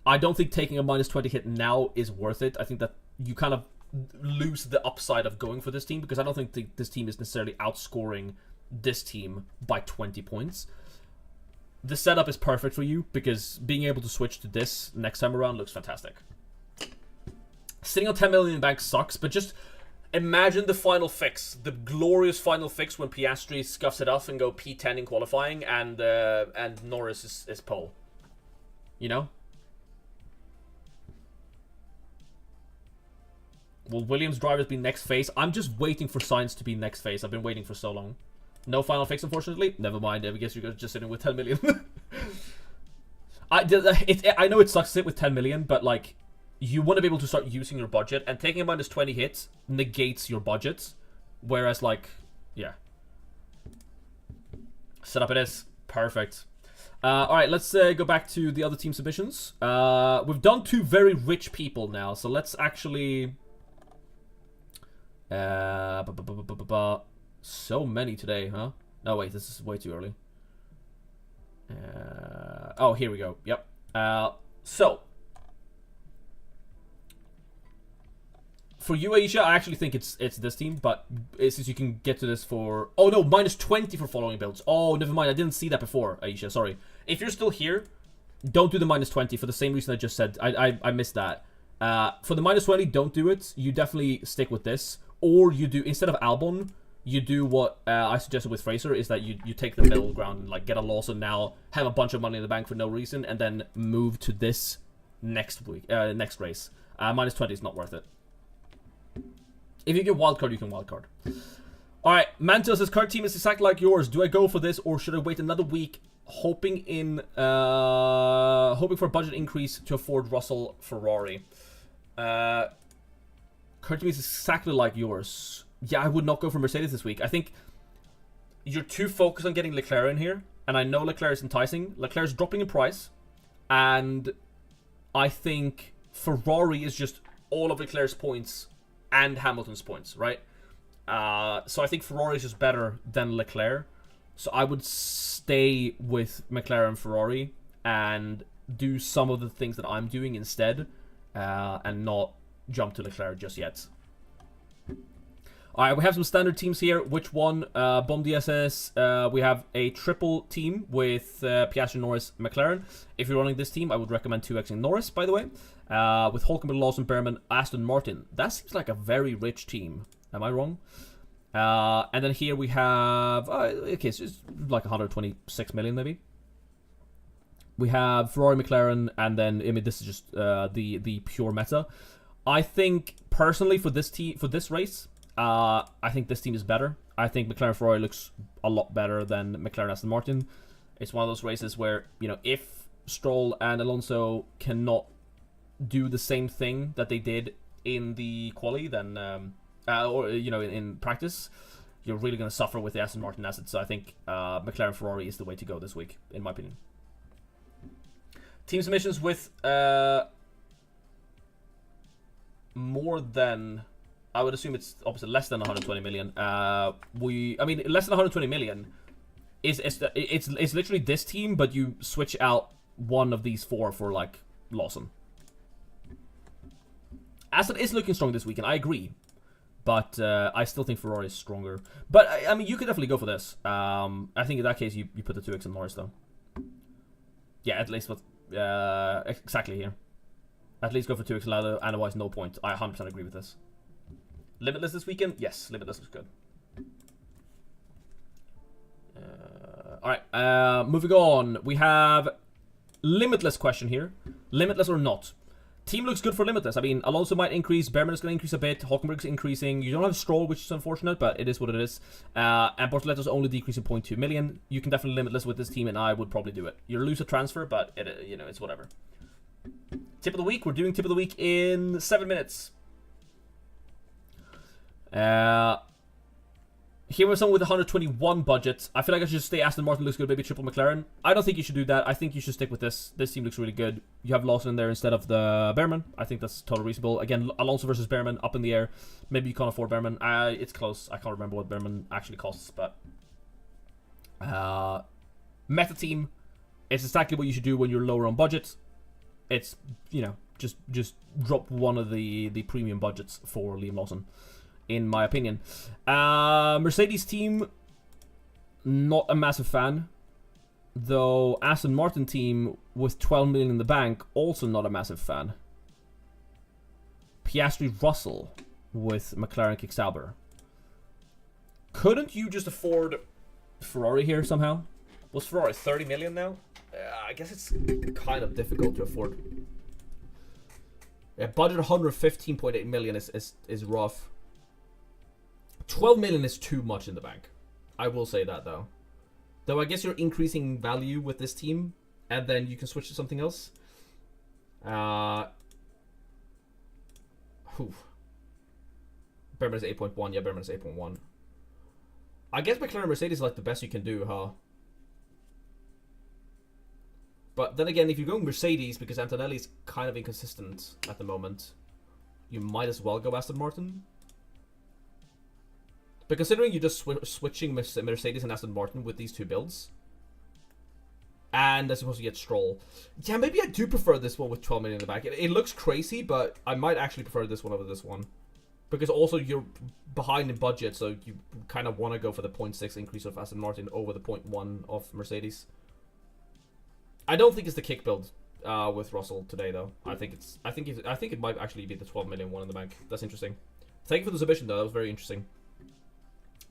I don't think taking a minus 20 hit now is worth it. I think that you kind of lose the upside of going for this team. Because I don't think this team is necessarily outscoring this team by 20 points. The setup is perfect for you. Because being able to switch to this next time around looks fantastic. Sitting on 10 million in bank sucks. But just... imagine the final fix, the glorious final fix when Piastri scuffs it off and go P10 in qualifying, and Norris is pole. You know? Will Williams drivers be next phase? I'm just waiting for Sainz to be next phase. I've been waiting for so long. No final fix, unfortunately. Never mind. I guess you're just sitting with 10 million. I know it sucks to sit with 10 million, but like, you want to be able to start using your budget, and taking a minus 20 hits negates your budget. Whereas, like, yeah. Setup it is. Perfect. Alright, let's go back to the other team submissions. We've done two very rich people now, so let's actually... so many today, huh? No, wait, this is way too early. Oh, here we go. Yep. So... for you, Aisha, I actually think it's this team, but since you can get to this for... oh, no, minus 20 for following builds. Oh, never mind. I didn't see that before, Aisha. Sorry. If you're still here, don't do the -20 for the same reason I just said. I missed that. For the -20, don't do it. You definitely stick with this. Or you do, instead of Albon, you do what I suggested with Fraser, is that you take the middle ground and like get a loss and now have a bunch of money in the bank for no reason, and then move to this next week, next race. -20 is not worth it. If you get wildcard, you can wildcard. Alright, Manto says, current team is exactly like yours. Do I go for this or should I wait another week hoping for a budget increase to afford Russell Ferrari? Current team is exactly like yours. Yeah, I would not go for Mercedes this week. I think you're too focused on getting Leclerc in here, and I know Leclerc is enticing. Leclerc's dropping in price, and I think Ferrari is just all of Leclerc's points and Hamilton's points, right? So I think Ferrari is just better than Leclerc. So I would stay with McLaren Ferrari and do some of the things that I'm doing instead, and not jump to Leclerc just yet. Alright, we have some standard teams here. Which one? Bomb DSS. We have a triple team with Piastri, Norris, McLaren. If you're running this team, I would recommend 2xing Norris, by the way. With Hulkenberg, Lawson, Behrman, Aston Martin. That seems like a very rich team. Am I wrong? And then here we have... okay, so it's like 126 million, maybe. We have Ferrari, McLaren, and then... I mean, this is just the pure meta. I think, personally, for this race... I think this team is better. I think McLaren Ferrari looks a lot better than McLaren Aston Martin. It's one of those races where, you know, if Stroll and Alonso cannot do the same thing that they did in the quali, then, or, you know, in practice, you're really going to suffer with the Aston Martin assets. So I think McLaren Ferrari is the way to go this week, in my opinion. Team submissions with more than... I would assume it's opposite, less than 120 million. I mean, less than 120 million is it's literally this team, but you switch out one of these four for like Lawson. Aston is looking strong this weekend, I agree, but I still think Ferrari is stronger. But I mean, you could definitely go for this. I think in that case you put the 2x in Norris though. Yeah, at least with exactly here. At least go for 2x Lado, otherwise no point. I 100% agree with this. Limitless this weekend? Yes, Limitless is good. Alright, moving on. We have Limitless question here. Limitless or not? Team looks good for Limitless. I mean, Alonso might increase, Behrman is going to increase a bit, Hulkenberg's increasing. You don't have Stroll, which is unfortunate, but it is what it is. And Bortoletto's only decreasing 0.2 million. You can definitely Limitless with this team, and I would probably do it. You'll lose a transfer, but it, you know, it's whatever. Tip of the week. We're doing Tip of the Week in 7 minutes. Here was someone with 121 budget. I feel like I should stay Aston Martin looks good, maybe triple McLaren. I don't think you should do that. I think you should stick with this. This team looks really good. You have Lawson in there instead of the Behrman. I think that's totally reasonable. Again, Alonso versus Behrman up in the air. Maybe you can't afford Behrman. It's close. I can't remember what Behrman actually costs, but meta team. It's exactly what you should do when you're lower on budget. It's, you know, just drop one of the premium budgets for Liam Lawson, in my opinion. Mercedes team, not a massive fan. Though Aston Martin team with 12 million in the bank, also not a massive fan. Piastri Russell with McLaren Kick Sauber. Couldn't you just afford Ferrari here somehow? Was Ferrari 30 million now? I guess it's kind of difficult to afford. Yeah, budget 115.8 million is rough. 12 million is too much in the bank. I will say that though. Though I guess you're increasing value with this team, and then you can switch to something else. Behrman is 8.1. Yeah, Behrman is 8.1. I guess McLaren Mercedes is like the best you can do, huh? But then again, if you're going Mercedes, because Antonelli is kind of inconsistent at the moment, you might as well go Aston Martin. But considering you're just switching Mercedes and Aston Martin with these two builds, and I suppose you get Stroll, yeah, maybe I do prefer this one with 12 million in the back. It looks crazy, but I might actually prefer this one over this one. Because also you're behind in budget, so you kind of want to go for the 0.6 increase of Aston Martin over the 0.1 of Mercedes. I don't think it's the kick build with Russell today though. I think it might actually be the 12 million one in the bank. That's interesting. Thank you for the submission though. That was very interesting.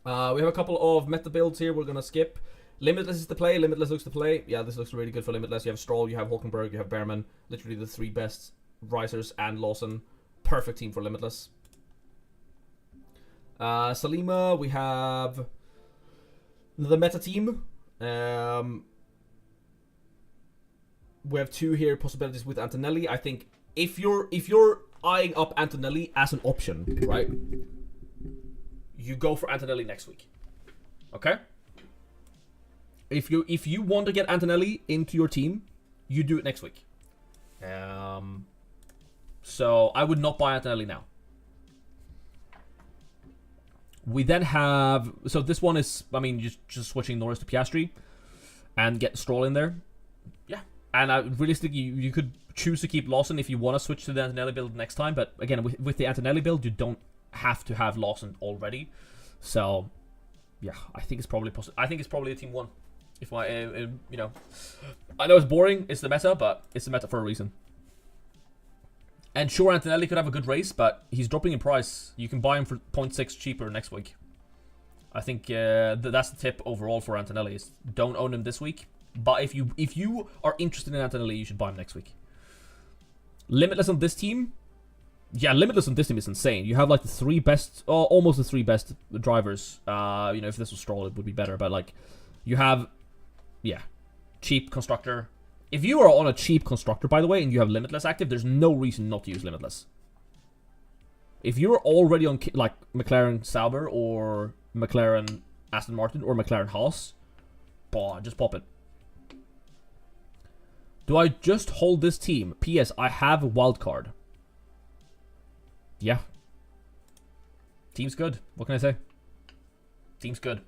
We have a couple of meta builds here we're gonna skip. Limitless is the play. Limitless looks to play. Yeah, this looks really good for Limitless. You have Stroll, you have Hulkenberg, you have Behrman. Literally the 3 best risers and Lawson. Perfect team for Limitless. Salima, we have the meta team. We have 2 here possibilities with Antonelli. I think if you're eyeing up Antonelli as an option, right? You go for Antonelli next week. Okay? If you want to get Antonelli into your team, you do it next week. So I would not buy Antonelli now. We then have, so this one is, I mean, just switching Norris to Piastri and get Stroll in there. Yeah. And realistically, you could choose to keep Lawson if you want to switch to the Antonelli build next time. But again, with the Antonelli build, you don't have to have Lawson already. So, yeah, I think it's probably a team 1. If I, you know, I know it's boring. It's the meta, but it's the meta for a reason. And sure, Antonelli could have a good race, but he's dropping in price. You can buy him for 0.6 cheaper next week. I think that's the tip overall for Antonelli is don't own him this week. But if you are interested in Antonelli, you should buy him next week. Limitless on this team. Yeah, Limitless on this team is insane. You have like the 3 best, almost the 3 best drivers. You know, if this was Stroll, it would be better. But like, you have, yeah, cheap constructor. If you are on a cheap constructor, by the way, and you have Limitless active, there's no reason not to use Limitless. If you're already on like McLaren Sauber or McLaren Aston Martin or McLaren Haas, just pop it. Do I just hold this team? P.S. I have a wild card. Yeah. Team's good. What can I say? Team's good.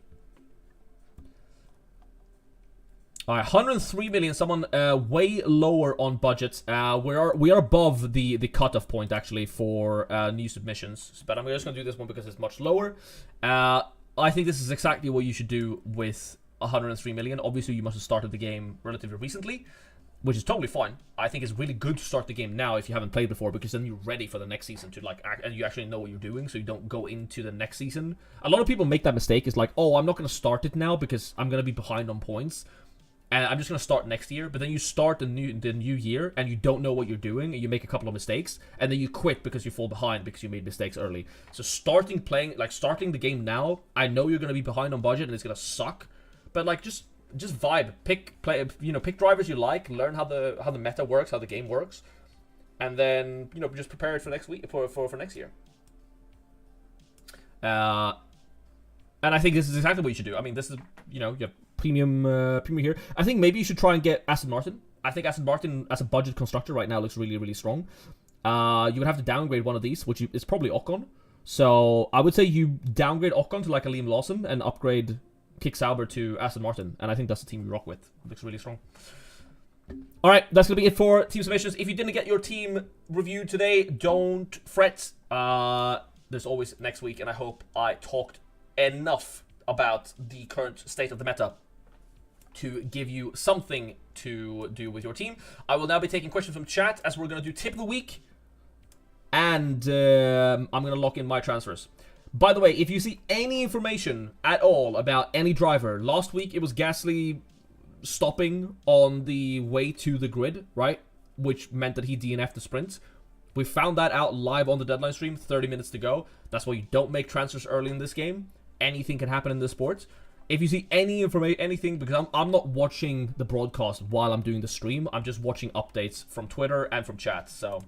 Alright, 103 million. Someone way lower on budget. We are above the cutoff point actually for new submissions. But I'm just gonna do this one because it's much lower. I think this is exactly what you should do with 103 million. Obviously, you must have started the game relatively recently, which is totally fine. I think it's really good to start the game now if you haven't played before, because then you're ready for the next season to like act, and you actually know what you're doing, so you don't go into the next season. A lot of people make that mistake. It's like, oh, I'm not going to start it now because I'm going to be behind on points, and I'm just going to start next year. But then you start the new year, and you don't know what you're doing, and you make a couple of mistakes, and then you quit because you fall behind because you made mistakes early. So starting the game now, I know you're going to be behind on budget, and it's going to suck, but like just vibe, pick drivers you like, learn how the meta works, how the game works, and then just prepare it for next week for next year. And I think this is exactly what you should do. I mean, this is you have premium here. I think maybe you should try and get Aston Martin. I think Aston Martin as a budget constructor right now looks really, really strong. You would have to downgrade one of these, which is probably Ocon. So I would say you downgrade Ocon to like a Liam Lawson and upgrade Kick Sauber to Aston Martin, and I think that's the team we rock with. It looks really strong. Alright, that's going to be it for team submissions. If you didn't get your team reviewed today, don't fret. There's always next week, and I hope I talked enough about the current state of the meta to give you something to do with your team. I will now be taking questions from chat as we're going to do tip of the week, and I'm going to lock in my transfers. By the way, if you see any information at all about any driver, last week it was Gasly stopping on the way to the grid, right? Which meant that he DNF'd the sprint. We found that out live on the deadline stream, 30 minutes to go. That's why you don't make transfers early in this game. Anything can happen in this sport. If you see any information, anything, because I'm not watching the broadcast while I'm doing the stream, I'm just watching updates from Twitter and from chat, so...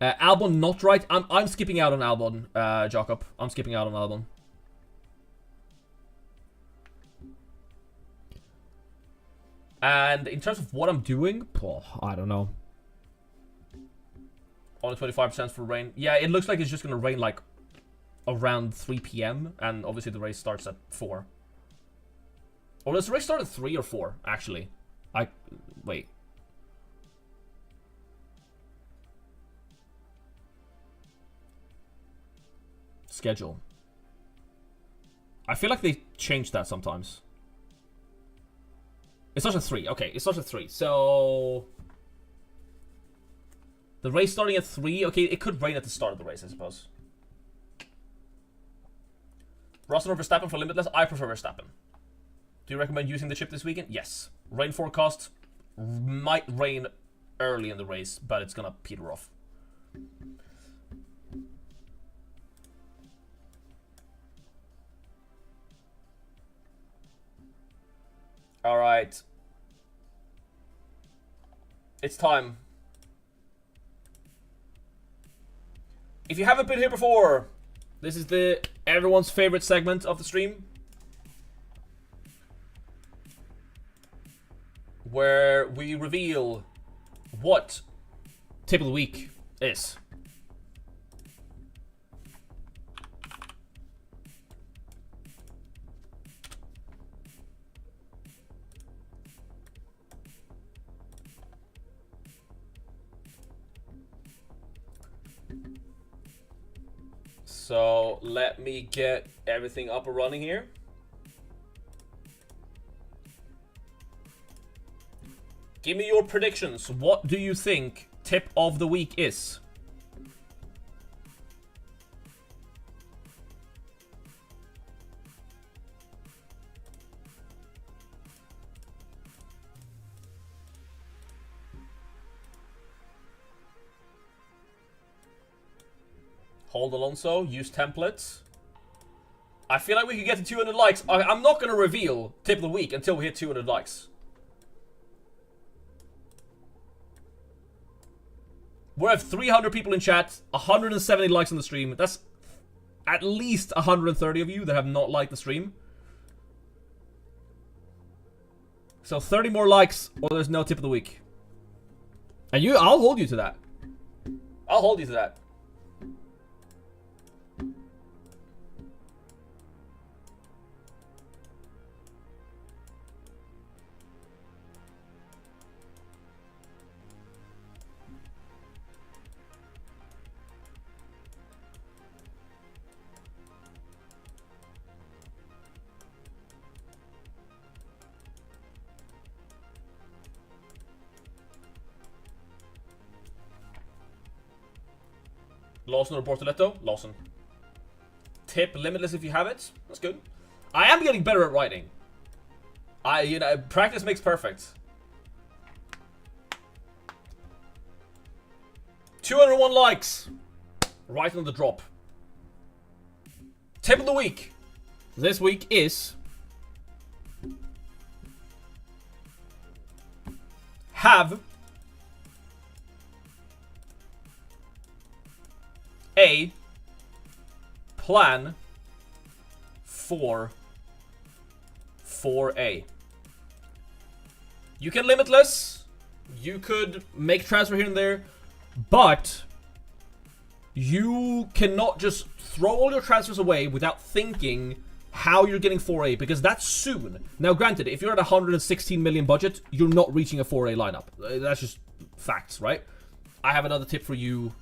Albon not right. I'm skipping out on Albon, Jakob. I'm skipping out on Albon. And in terms of what I'm doing, I don't know. Only 25% for rain. Yeah, it looks like it's just gonna rain like around 3 p.m. and obviously the race starts at 4. Or does the race start at 3 or 4? Actually, wait. Schedule. I feel like they change that sometimes. It starts at 3. Okay, it starts at 3. So the race starting at 3. Okay, it could rain at the start of the race, I suppose. Russell or Verstappen for limitless? I prefer Verstappen. Do you recommend using the chip this weekend? Yes. Rain forecast might rain early in the race, but it's gonna peter off. Alright. It's time. If you haven't been here before, this is the everyone's favorite segment of the stream, where we reveal what tip of the week is. So let me get everything up and running here. Give me your predictions. What do you think tip of the week is? Hold Alonso, use templates. I feel like we could get to 200 likes. I'm not going to reveal tip of the week until we hit 200 likes. We have 300 people in chat, 170 likes on the stream. That's at least 130 of you that have not liked the stream. So 30 more likes or there's no tip of the week. And I'll hold you to that. I'll hold you to that. Lawson or Bortoletto? Lawson. Tip limitless if you have it. That's good. I am getting better at writing. Practice makes perfect. 201 likes. Right on the drop. Tip of the week. This week is have a plan for 4A. You can limitless, you could make transfer here and there, but you cannot just throw all your transfers away without thinking how you're getting 4A, because that's soon. Now granted, if you're at 116 million budget, you're not reaching a 4A lineup. That's just facts, right? I have another tip for you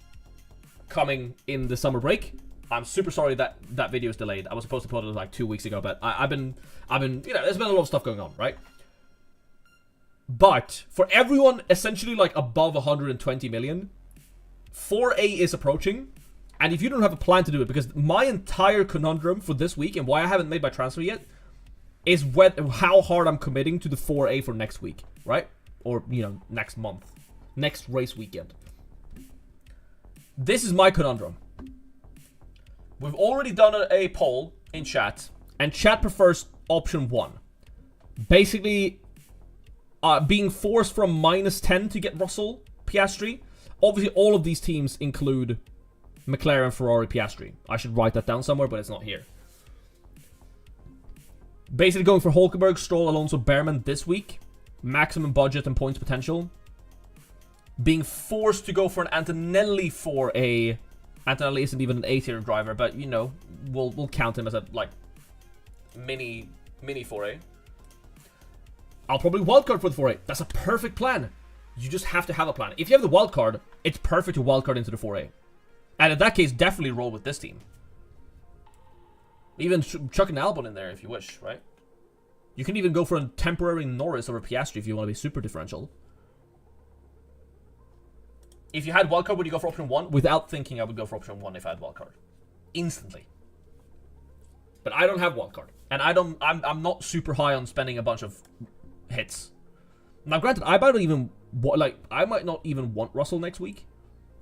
coming in the summer break. I'm super sorry that that video is delayed. I was supposed to put it like 2 weeks ago, but I've been, there's been a lot of stuff going on, right? But for everyone essentially like above 120 million, 4A is approaching. And if you don't have a plan to do it, because my entire conundrum for this week and why I haven't made my transfer yet is how hard I'm committing to the 4A for next week, right? Or, next month, next race weekend. This is my conundrum. We've already done a poll in chat, and chat prefers option 1. Basically, being forced from -10 to get Russell, Piastri. Obviously, all of these teams include McLaren, Ferrari, Piastri. I should write that down somewhere, but it's not here. Basically going for Hulkenberg, Stroll, Alonso, Behrman this week. Maximum budget and points potential. Being forced to go for an Antonelli 4A. Antonelli isn't even an A-tier driver, but we'll count him as a mini 4A. I'll probably wildcard for the 4A. That's a perfect plan. You just have to have a plan. If you have the wildcard, it's perfect to wildcard into the 4A. And in that case, definitely roll with this team. Even chuck an Albon in there if you wish, right? You can even go for a temporary Norris over Piastri if you want to be super differential. If you had wildcard, would you go for option 1? Without thinking, I would go for option 1 if I had wildcard. Instantly. But I don't have wildcard. And I'm not super high on spending a bunch of hits. Now granted, I might not even want Russell next week.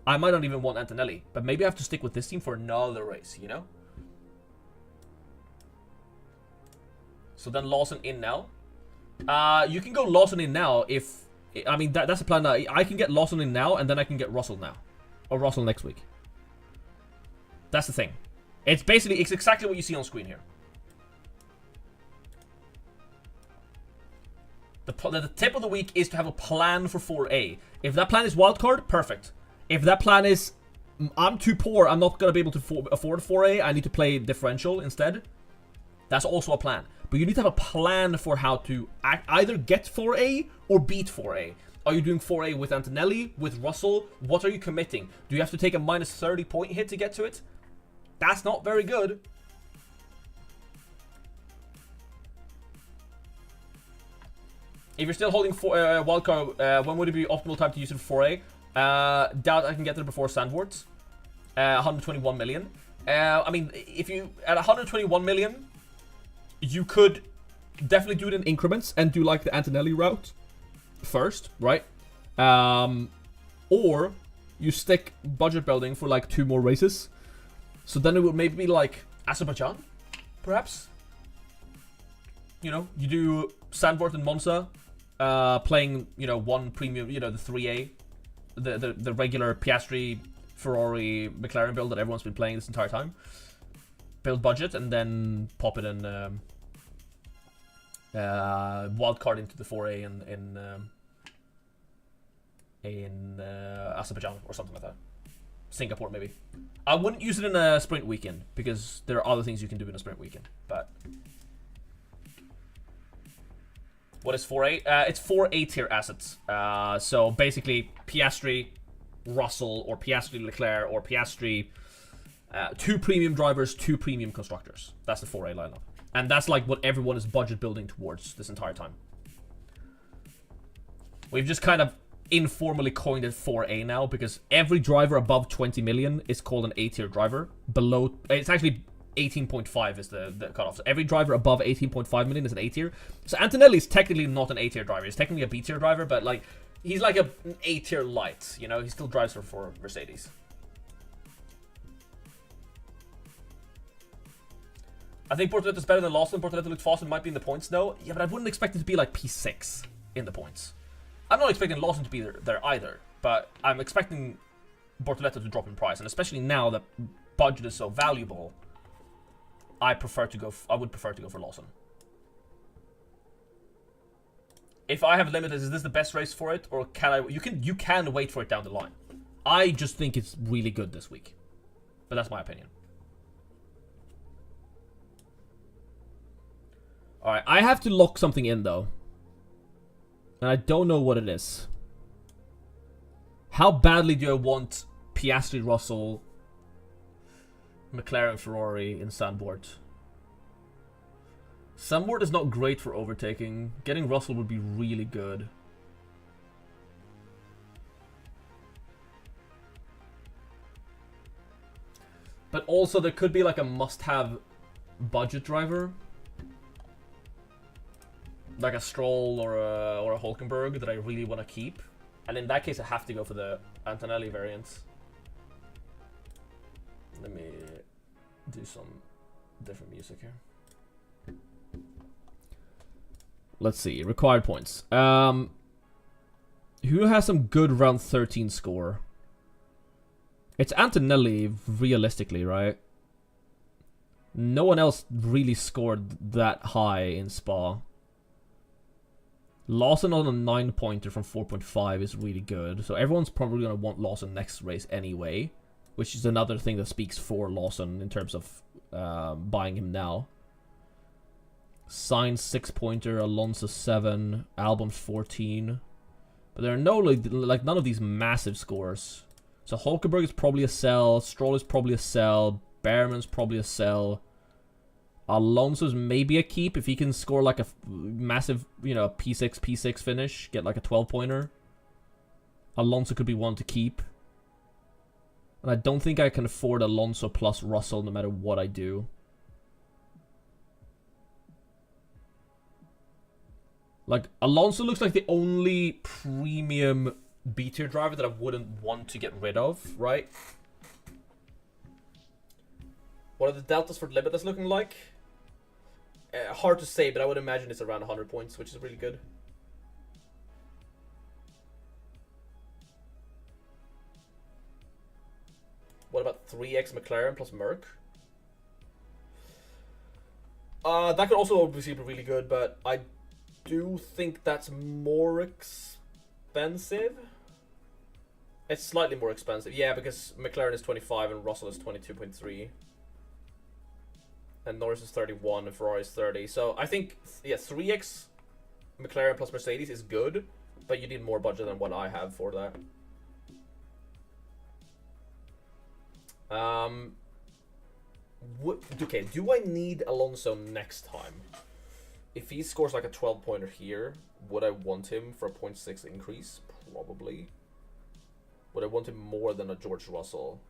I might not even want Antonelli. But maybe I have to stick with this team for another race, you know? So then Lawson in now. You can go Lawson in now if... I mean, that's the plan now. I can get Lawson in now, and then I can get Russell now. Or Russell next week. That's the thing. It's exactly what you see on screen here. The tip of the week is to have a plan for 4A. If that plan is wildcard, perfect. If that plan is, I'm too poor, I'm not going to be able to afford 4A, I need to play differential instead. That's also a plan. But you need to have a plan for how to either get 4A or beat 4A. Are you doing 4A with Antonelli, with Russell? What are you committing? Do you have to take a minus 30 point hit to get to it? That's not very good. If you're still holding wildcard, when would it be optimal time to use it for 4A? Doubt I can get there before Sandwords. 121 million. I mean, if you at 121 million, you could definitely do it in increments and do like the Antonelli route first, right? Or you stick budget building for like 2 more races. So then it would maybe be like Azerbaijan, perhaps. You know, you do Sandvort and Monza, playing, you know, one premium, you know, the 3A, the regular Piastri, Ferrari, McLaren build that everyone's been playing this entire time. Build budget and then pop it in wildcard into the 4A in Azerbaijan or something like that. Singapore maybe. I wouldn't use it in a sprint weekend because there are other things you can do in a sprint weekend. But what is 4A? It's 4 A-tier assets. So basically Piastri, Russell, or Piastri Leclerc, or Piastri, 2 premium drivers, 2 premium constructors. That's the 4A lineup. And that's like what everyone is budget building towards this entire time. We've just kind of informally coined it 4A now because every driver above 20 million is called an A-tier driver. Below, it's actually 18.5 is the cutoff. So every driver above 18.5 million is an A-tier. So Antonelli is technically not an A-tier driver. He's technically a B-tier driver, but like he's like an A-tier light. You know, he still drives for Mercedes. I think Bortoleto is better than Lawson. Bortoleto looked fast and might be in the points. No, yeah, but I wouldn't expect it to be like P6 in the points. I'm not expecting Lawson to be there either, but I'm expecting Bortoleto to drop in price, and especially now that budget is so valuable, I would prefer to go for Lawson. If I have limited, is this the best race for it, or can I? You can wait for it down the line. I just think it's really good this week, but that's my opinion. All right, I have to lock something in though. And I don't know what it is. How badly do I want Piastri, Russell, McLaren, Ferrari in Sandboard? Sandboard is not great for overtaking. Getting Russell would be really good. But also there could be like a must-have budget driver. Like a Stroll or a Hulkenberg that I really want to keep. And in that case, I have to go for the Antonelli variant. Let me do some different music here. Let's see. Required points. Who has some good round 13 score? It's Antonelli, realistically, right? No one else really scored that high in Spa. Lawson on a 9-pointer from 4.5 is really good. So everyone's probably going to want Lawson next race anyway. Which is another thing that speaks for Lawson in terms of buying him now. Sainz 6-pointer, Alonso 7, Albon 14. But there are no, like none of these massive scores. So Hulkenberg is probably a sell. Stroll is probably a sell. Behrman's probably a sell. Alonso's maybe a keep if he can score like a massive, you know, P6 finish, get like a 12-pointer. Alonso could be one to keep. And I don't think I can afford Alonso plus Russell no matter what I do. Like, Alonso looks like the only premium B-tier driver that I wouldn't want to get rid of, right? What are the deltas for Limitless looking like? Hard to say, but I would imagine it's around 100 points, which is really good. What about 3x McLaren plus Merc? That could also obviously be really good, but I do think that's more expensive. It's slightly more expensive. Yeah, because McLaren is 25 and Russell is 22.3. And Norris is 31 and Ferrari is 30. So I think, yeah, 3x McLaren plus Mercedes is good, but you need more budget than what I have for that. Okay, do I need Alonso next time? If he scores like a 12-pointer here, would I want him for a 0.6 increase? Probably. Would I want him more than a George Russell?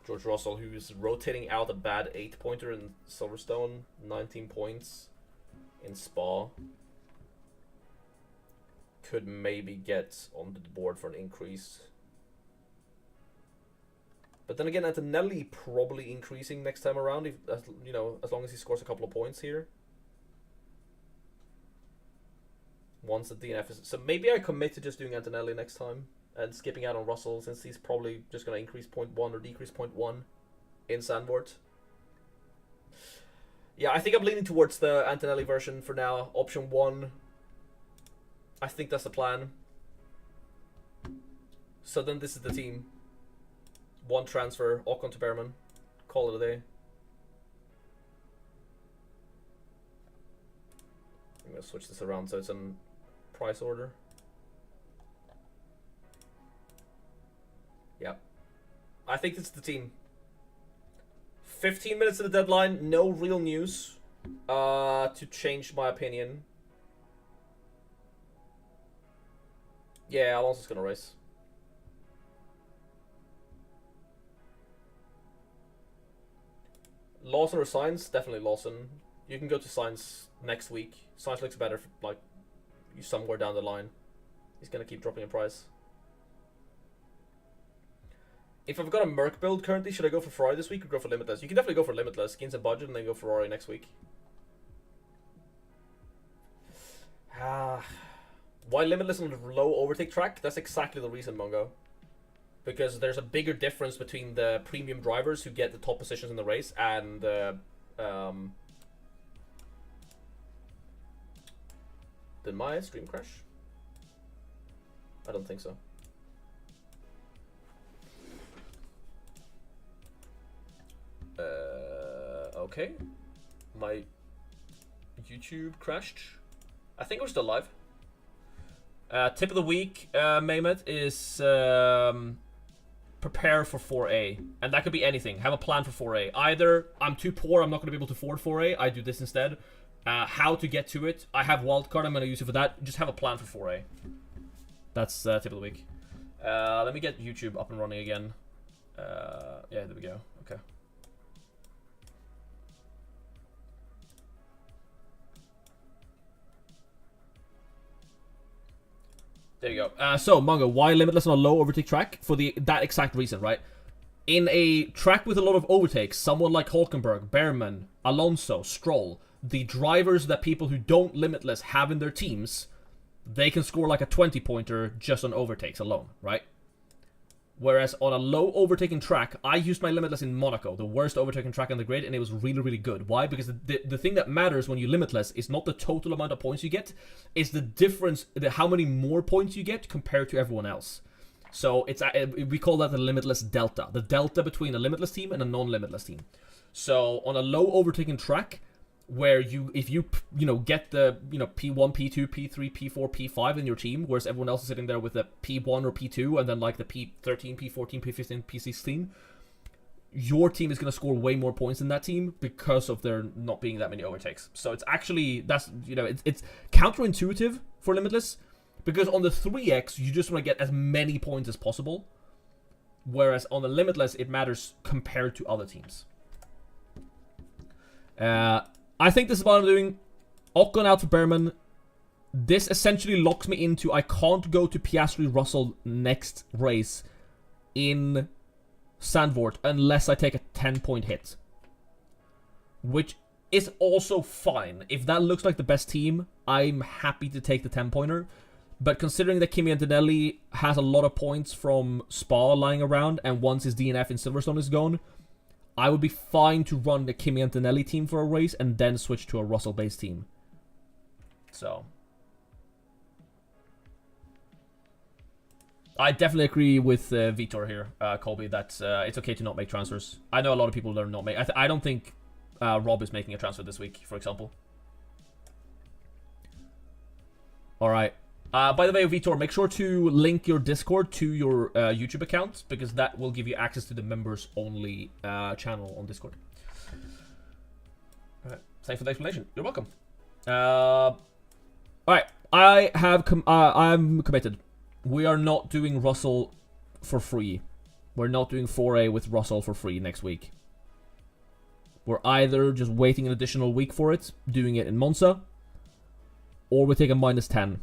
George Russell, who is rotating out a bad 8-pointer in Silverstone, 19 points in Spa. Could maybe get on the board for an increase. But then again, Antonelli probably increasing next time around, if you know, as long as he scores a couple of points here. Once the DNF is... So maybe I commit to just doing Antonelli next time and skipping out on Russell, since he's probably just going to increase 0.1 or decrease 0.1 in Sandwort. Yeah, I think I'm leaning towards the Antonelli version for now. Option 1. I think that's the plan. So then this is the team. 1 transfer, Ocon to Behrman. Call it a day. I'm going to switch this around so it's in price order. Yeah. I think this is the team. 15 minutes to the deadline. No real news to change my opinion. Yeah, Alonso's going to race. Lawson or Sainz? Definitely Lawson. You can go to Sainz next week. Sainz looks better, like, somewhere down the line. He's going to keep dropping in price. If I've got a Merc build currently, should I go for Ferrari this week or go for Limitless? You can definitely go for Limitless, gain some budget, and then go Ferrari next week. Why Limitless on the low overtake track? That's exactly the reason, Mongo. Because there's a bigger difference between the premium drivers who get the top positions in the race and did my stream crash? I don't think so. Okay. My YouTube crashed. I think we're still live. Tip of the week, Mehmet, is prepare for 4A. And that could be anything. Have a plan for 4A. Either I'm too poor, I'm not going to be able to afford 4A, I do this instead. How to get to it. I have wildcard, I'm going to use it for that. Just have a plan for 4A. That's tip of the week. Let me get YouTube up and running again. Yeah, there we go. Okay. There you go. So, Mongo, why Limitless on a low overtake track? For that exact reason, right? In a track with a lot of overtakes, someone like Hulkenberg, Behrman, Alonso, Stroll, the drivers that people who don't Limitless have in their teams, they can score like a 20-pointer just on overtakes alone, right? Whereas on a low overtaking track, I used my Limitless in Monaco, the worst overtaking track on the grid, and it was really, really good. Why? Because the thing that matters when you Limitless is not the total amount of points you get, it's the difference, how many more points you get compared to everyone else. So it's we call that the Limitless Delta, the delta between a Limitless team and a non-Limitless team. So on a low overtaking track, where if you get the P1, P2, P3, P4, P5 in your team, whereas everyone else is sitting there with a P1 or P2 and then like the P13, P14, P15, P16, your team is going to score way more points than that team because of there not being that many overtakes. So it's actually, that's, you know, it's counterintuitive for Limitless, because on the 3x, you just want to get as many points as possible. Whereas on the Limitless, it matters compared to other teams. I think this is what I'm doing. Ocon out for Behrman. This essentially locks me into I can't go to Piastri-Russell next race in Zandvoort unless I take a 10-point hit. Which is also fine. If that looks like the best team, I'm happy to take the 10-pointer. But considering that Kimi Antonelli has a lot of points from Spa lying around, and once his DNF in Silverstone is gone, I would be fine to run the Kimi Antonelli team for a race and then switch to a Russell-based team. So I definitely agree with Vitor here, Colby, that it's okay to not make transfers. I know a lot of people that are not making... I don't think Rob is making a transfer this week, for example. Alright. By the way, Vitor, make sure to link your Discord to your YouTube account, because that will give you access to the members-only channel on Discord. Alright, thanks for the explanation. You're welcome. Alright, I'm committed. We are not doing Russell for free. We're not doing 4A with Russell for free next week. We're either just waiting an additional week for it, doing it in Monza, or we take a -10.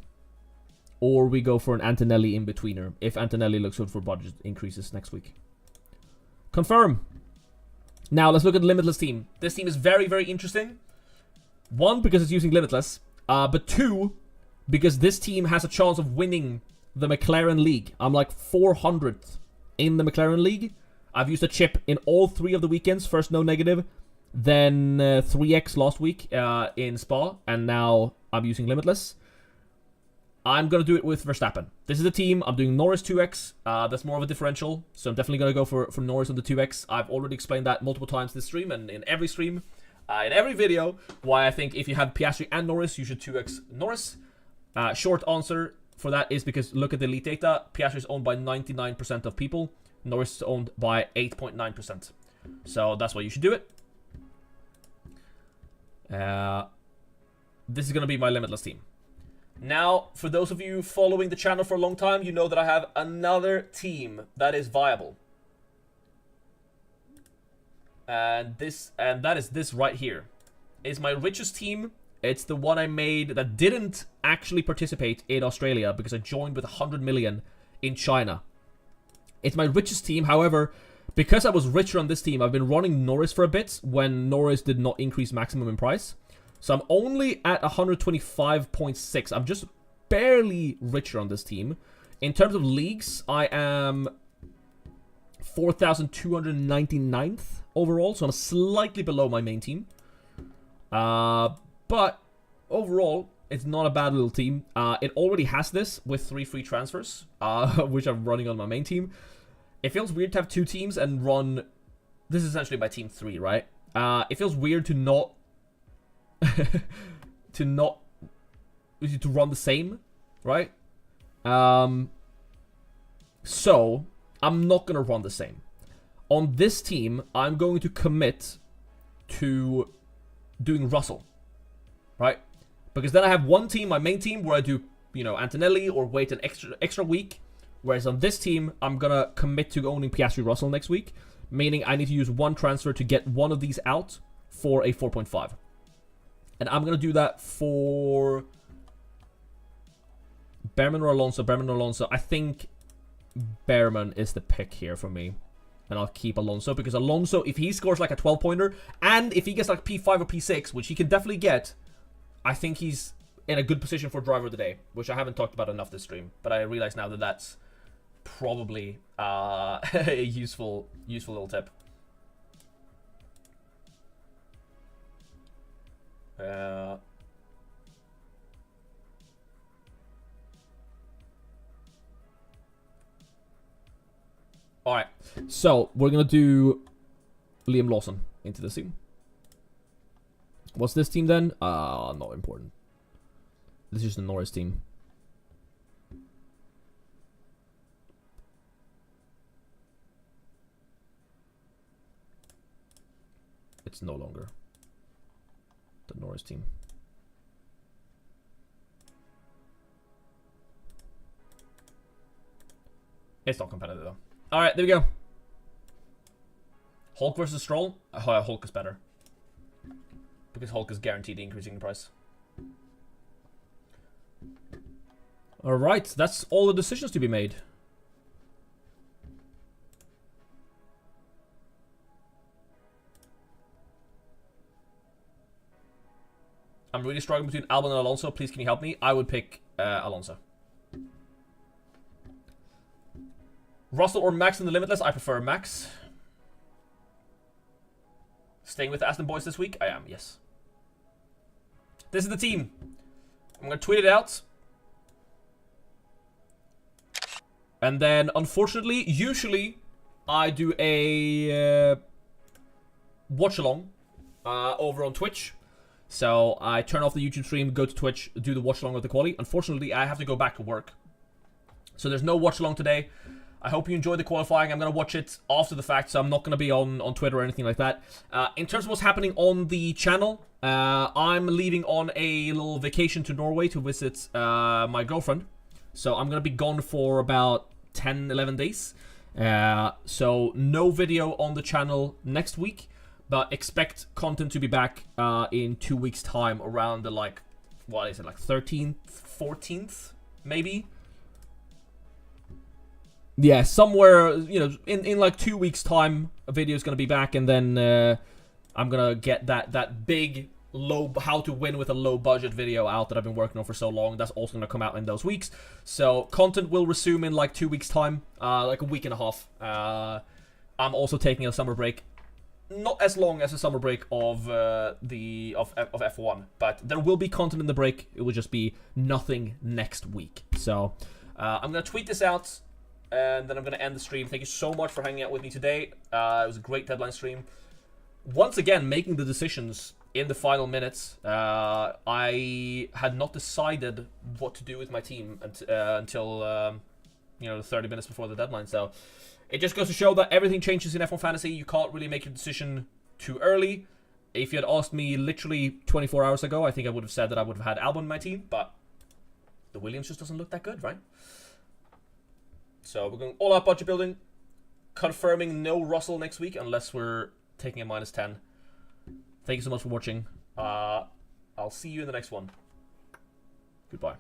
Or we go for an Antonelli in-betweener, if Antonelli looks good for budget increases next week. Confirm. Now, let's look at the Limitless team. This team is very, very interesting. One, because it's using Limitless. But two, because this team has a chance of winning the McLaren League. I'm like 400th in the McLaren League. I've used a chip in all 3 of the weekends. First, no negative. Then 3x last week in Spa. And now I'm using Limitless. I'm going to do it with Verstappen. This is a team. I'm doing Norris 2x. That's more of a differential. So I'm definitely going to go for Norris on the 2x. I've already explained that multiple times this stream and in every stream. In every video, why I think if you have Piastri and Norris, you should 2x Norris. Short answer for that is because look at the elite data. Piastri is owned by 99% of people. Norris is owned by 8.9%. So that's why you should do it. This is going to be my Limitless team. Now, for those of you following the channel for a long time, you know that I have another team that is viable. And that is this right here. It's my richest team. It's the one I made that didn't actually participate in Australia because I joined with 100 million in China. It's my richest team. However, because I was richer on this team, I've been running Norris for a bit when Norris did not increase maximum in price. So I'm only at 125.6. I'm just barely richer on this team. In terms of leagues, I am 4,299th overall. So I'm slightly below my main team. But overall, it's not a bad little team. It already has this with 3 free transfers, which I'm running on my main team. It feels weird to have 2 teams and run... This is essentially my team 3, right? It feels weird to not... to run the same, right? So I'm not gonna run the same. On this team, I'm going to commit to doing Russell, right? Because then I have one team, my main team, where I do, you know, Antonelli or wait an extra week. Whereas on this team, I'm gonna commit to owning Piastri-Russell next week, meaning I need to use 1 transfer to get one of these out for a 4.5. And I'm going to do that for Behrman or Alonso. Behrman or Alonso. I think Behrman is the pick here for me. And I'll keep Alonso. Because Alonso, if he scores like a 12-pointer, and if he gets like P5 or P6, which he can definitely get, I think he's in a good position for driver of the day. Which I haven't talked about enough this stream. But I realize now that that's probably a useful little tip. Alright, so we're gonna do Liam Lawson into this team. What's this team then? Not important. This is just the Norris team. it's no longer the Norris team. It's not competitive though. Alright, there we go. Hulk versus Stroll? Hulk is better. Because Hulk is guaranteed increasing the price. Alright, that's all the decisions to be made. I'm really struggling between Albon and Alonso. Please, can you help me? I would pick Alonso. Russell or Max in the Limitless? I prefer Max. Staying with the Aston boys this week? I am, yes. This is the team. I'm going to tweet it out. And then, unfortunately, usually I do a watch-along over on Twitch. So I turn off the YouTube stream, go to Twitch, do the watch-along with the quali. Unfortunately, I have to go back to work. So there's no watch-along today. I hope you enjoyed the qualifying. I'm going to watch it after the fact, so I'm not going to be on Twitter or anything like that. In terms of what's happening on the channel, I'm leaving on a little vacation to Norway to visit my girlfriend. So I'm going to be gone for about 10, 11 days. So no video on the channel next week, but expect content to be back in 2 weeks' time around the, like, what is it, like 13th, 14th, maybe? Yeah, somewhere, you know, in like 2 weeks' time, a video is going to be back, and then I'm going to get that big how to win with a low budget video out that I've been working on for so long. That's also going to come out in those weeks. So content will resume in like 2 weeks' time, like a week and a half. I'm also taking a summer break. Not as long as a summer break of F1, but there will be content in the break. It will just be nothing next week. So I'm going to tweet this out, and then I'm going to end the stream. Thank you so much for hanging out with me today. It was a great deadline stream. Once again, making the decisions in the final minutes. I had not decided what to do with my team until you know, the 30 minutes before the deadline. So it just goes to show that everything changes in F1 Fantasy. You can't really make your decision too early. If you had asked me literally 24 hours ago, I think I would have said that I would have had Albon in my team, but the Williams just doesn't look that good, right? So we're going all out budget building, confirming no Russell next week unless we're taking a -10. Thank you so much for watching. I'll see you in the next one. Goodbye.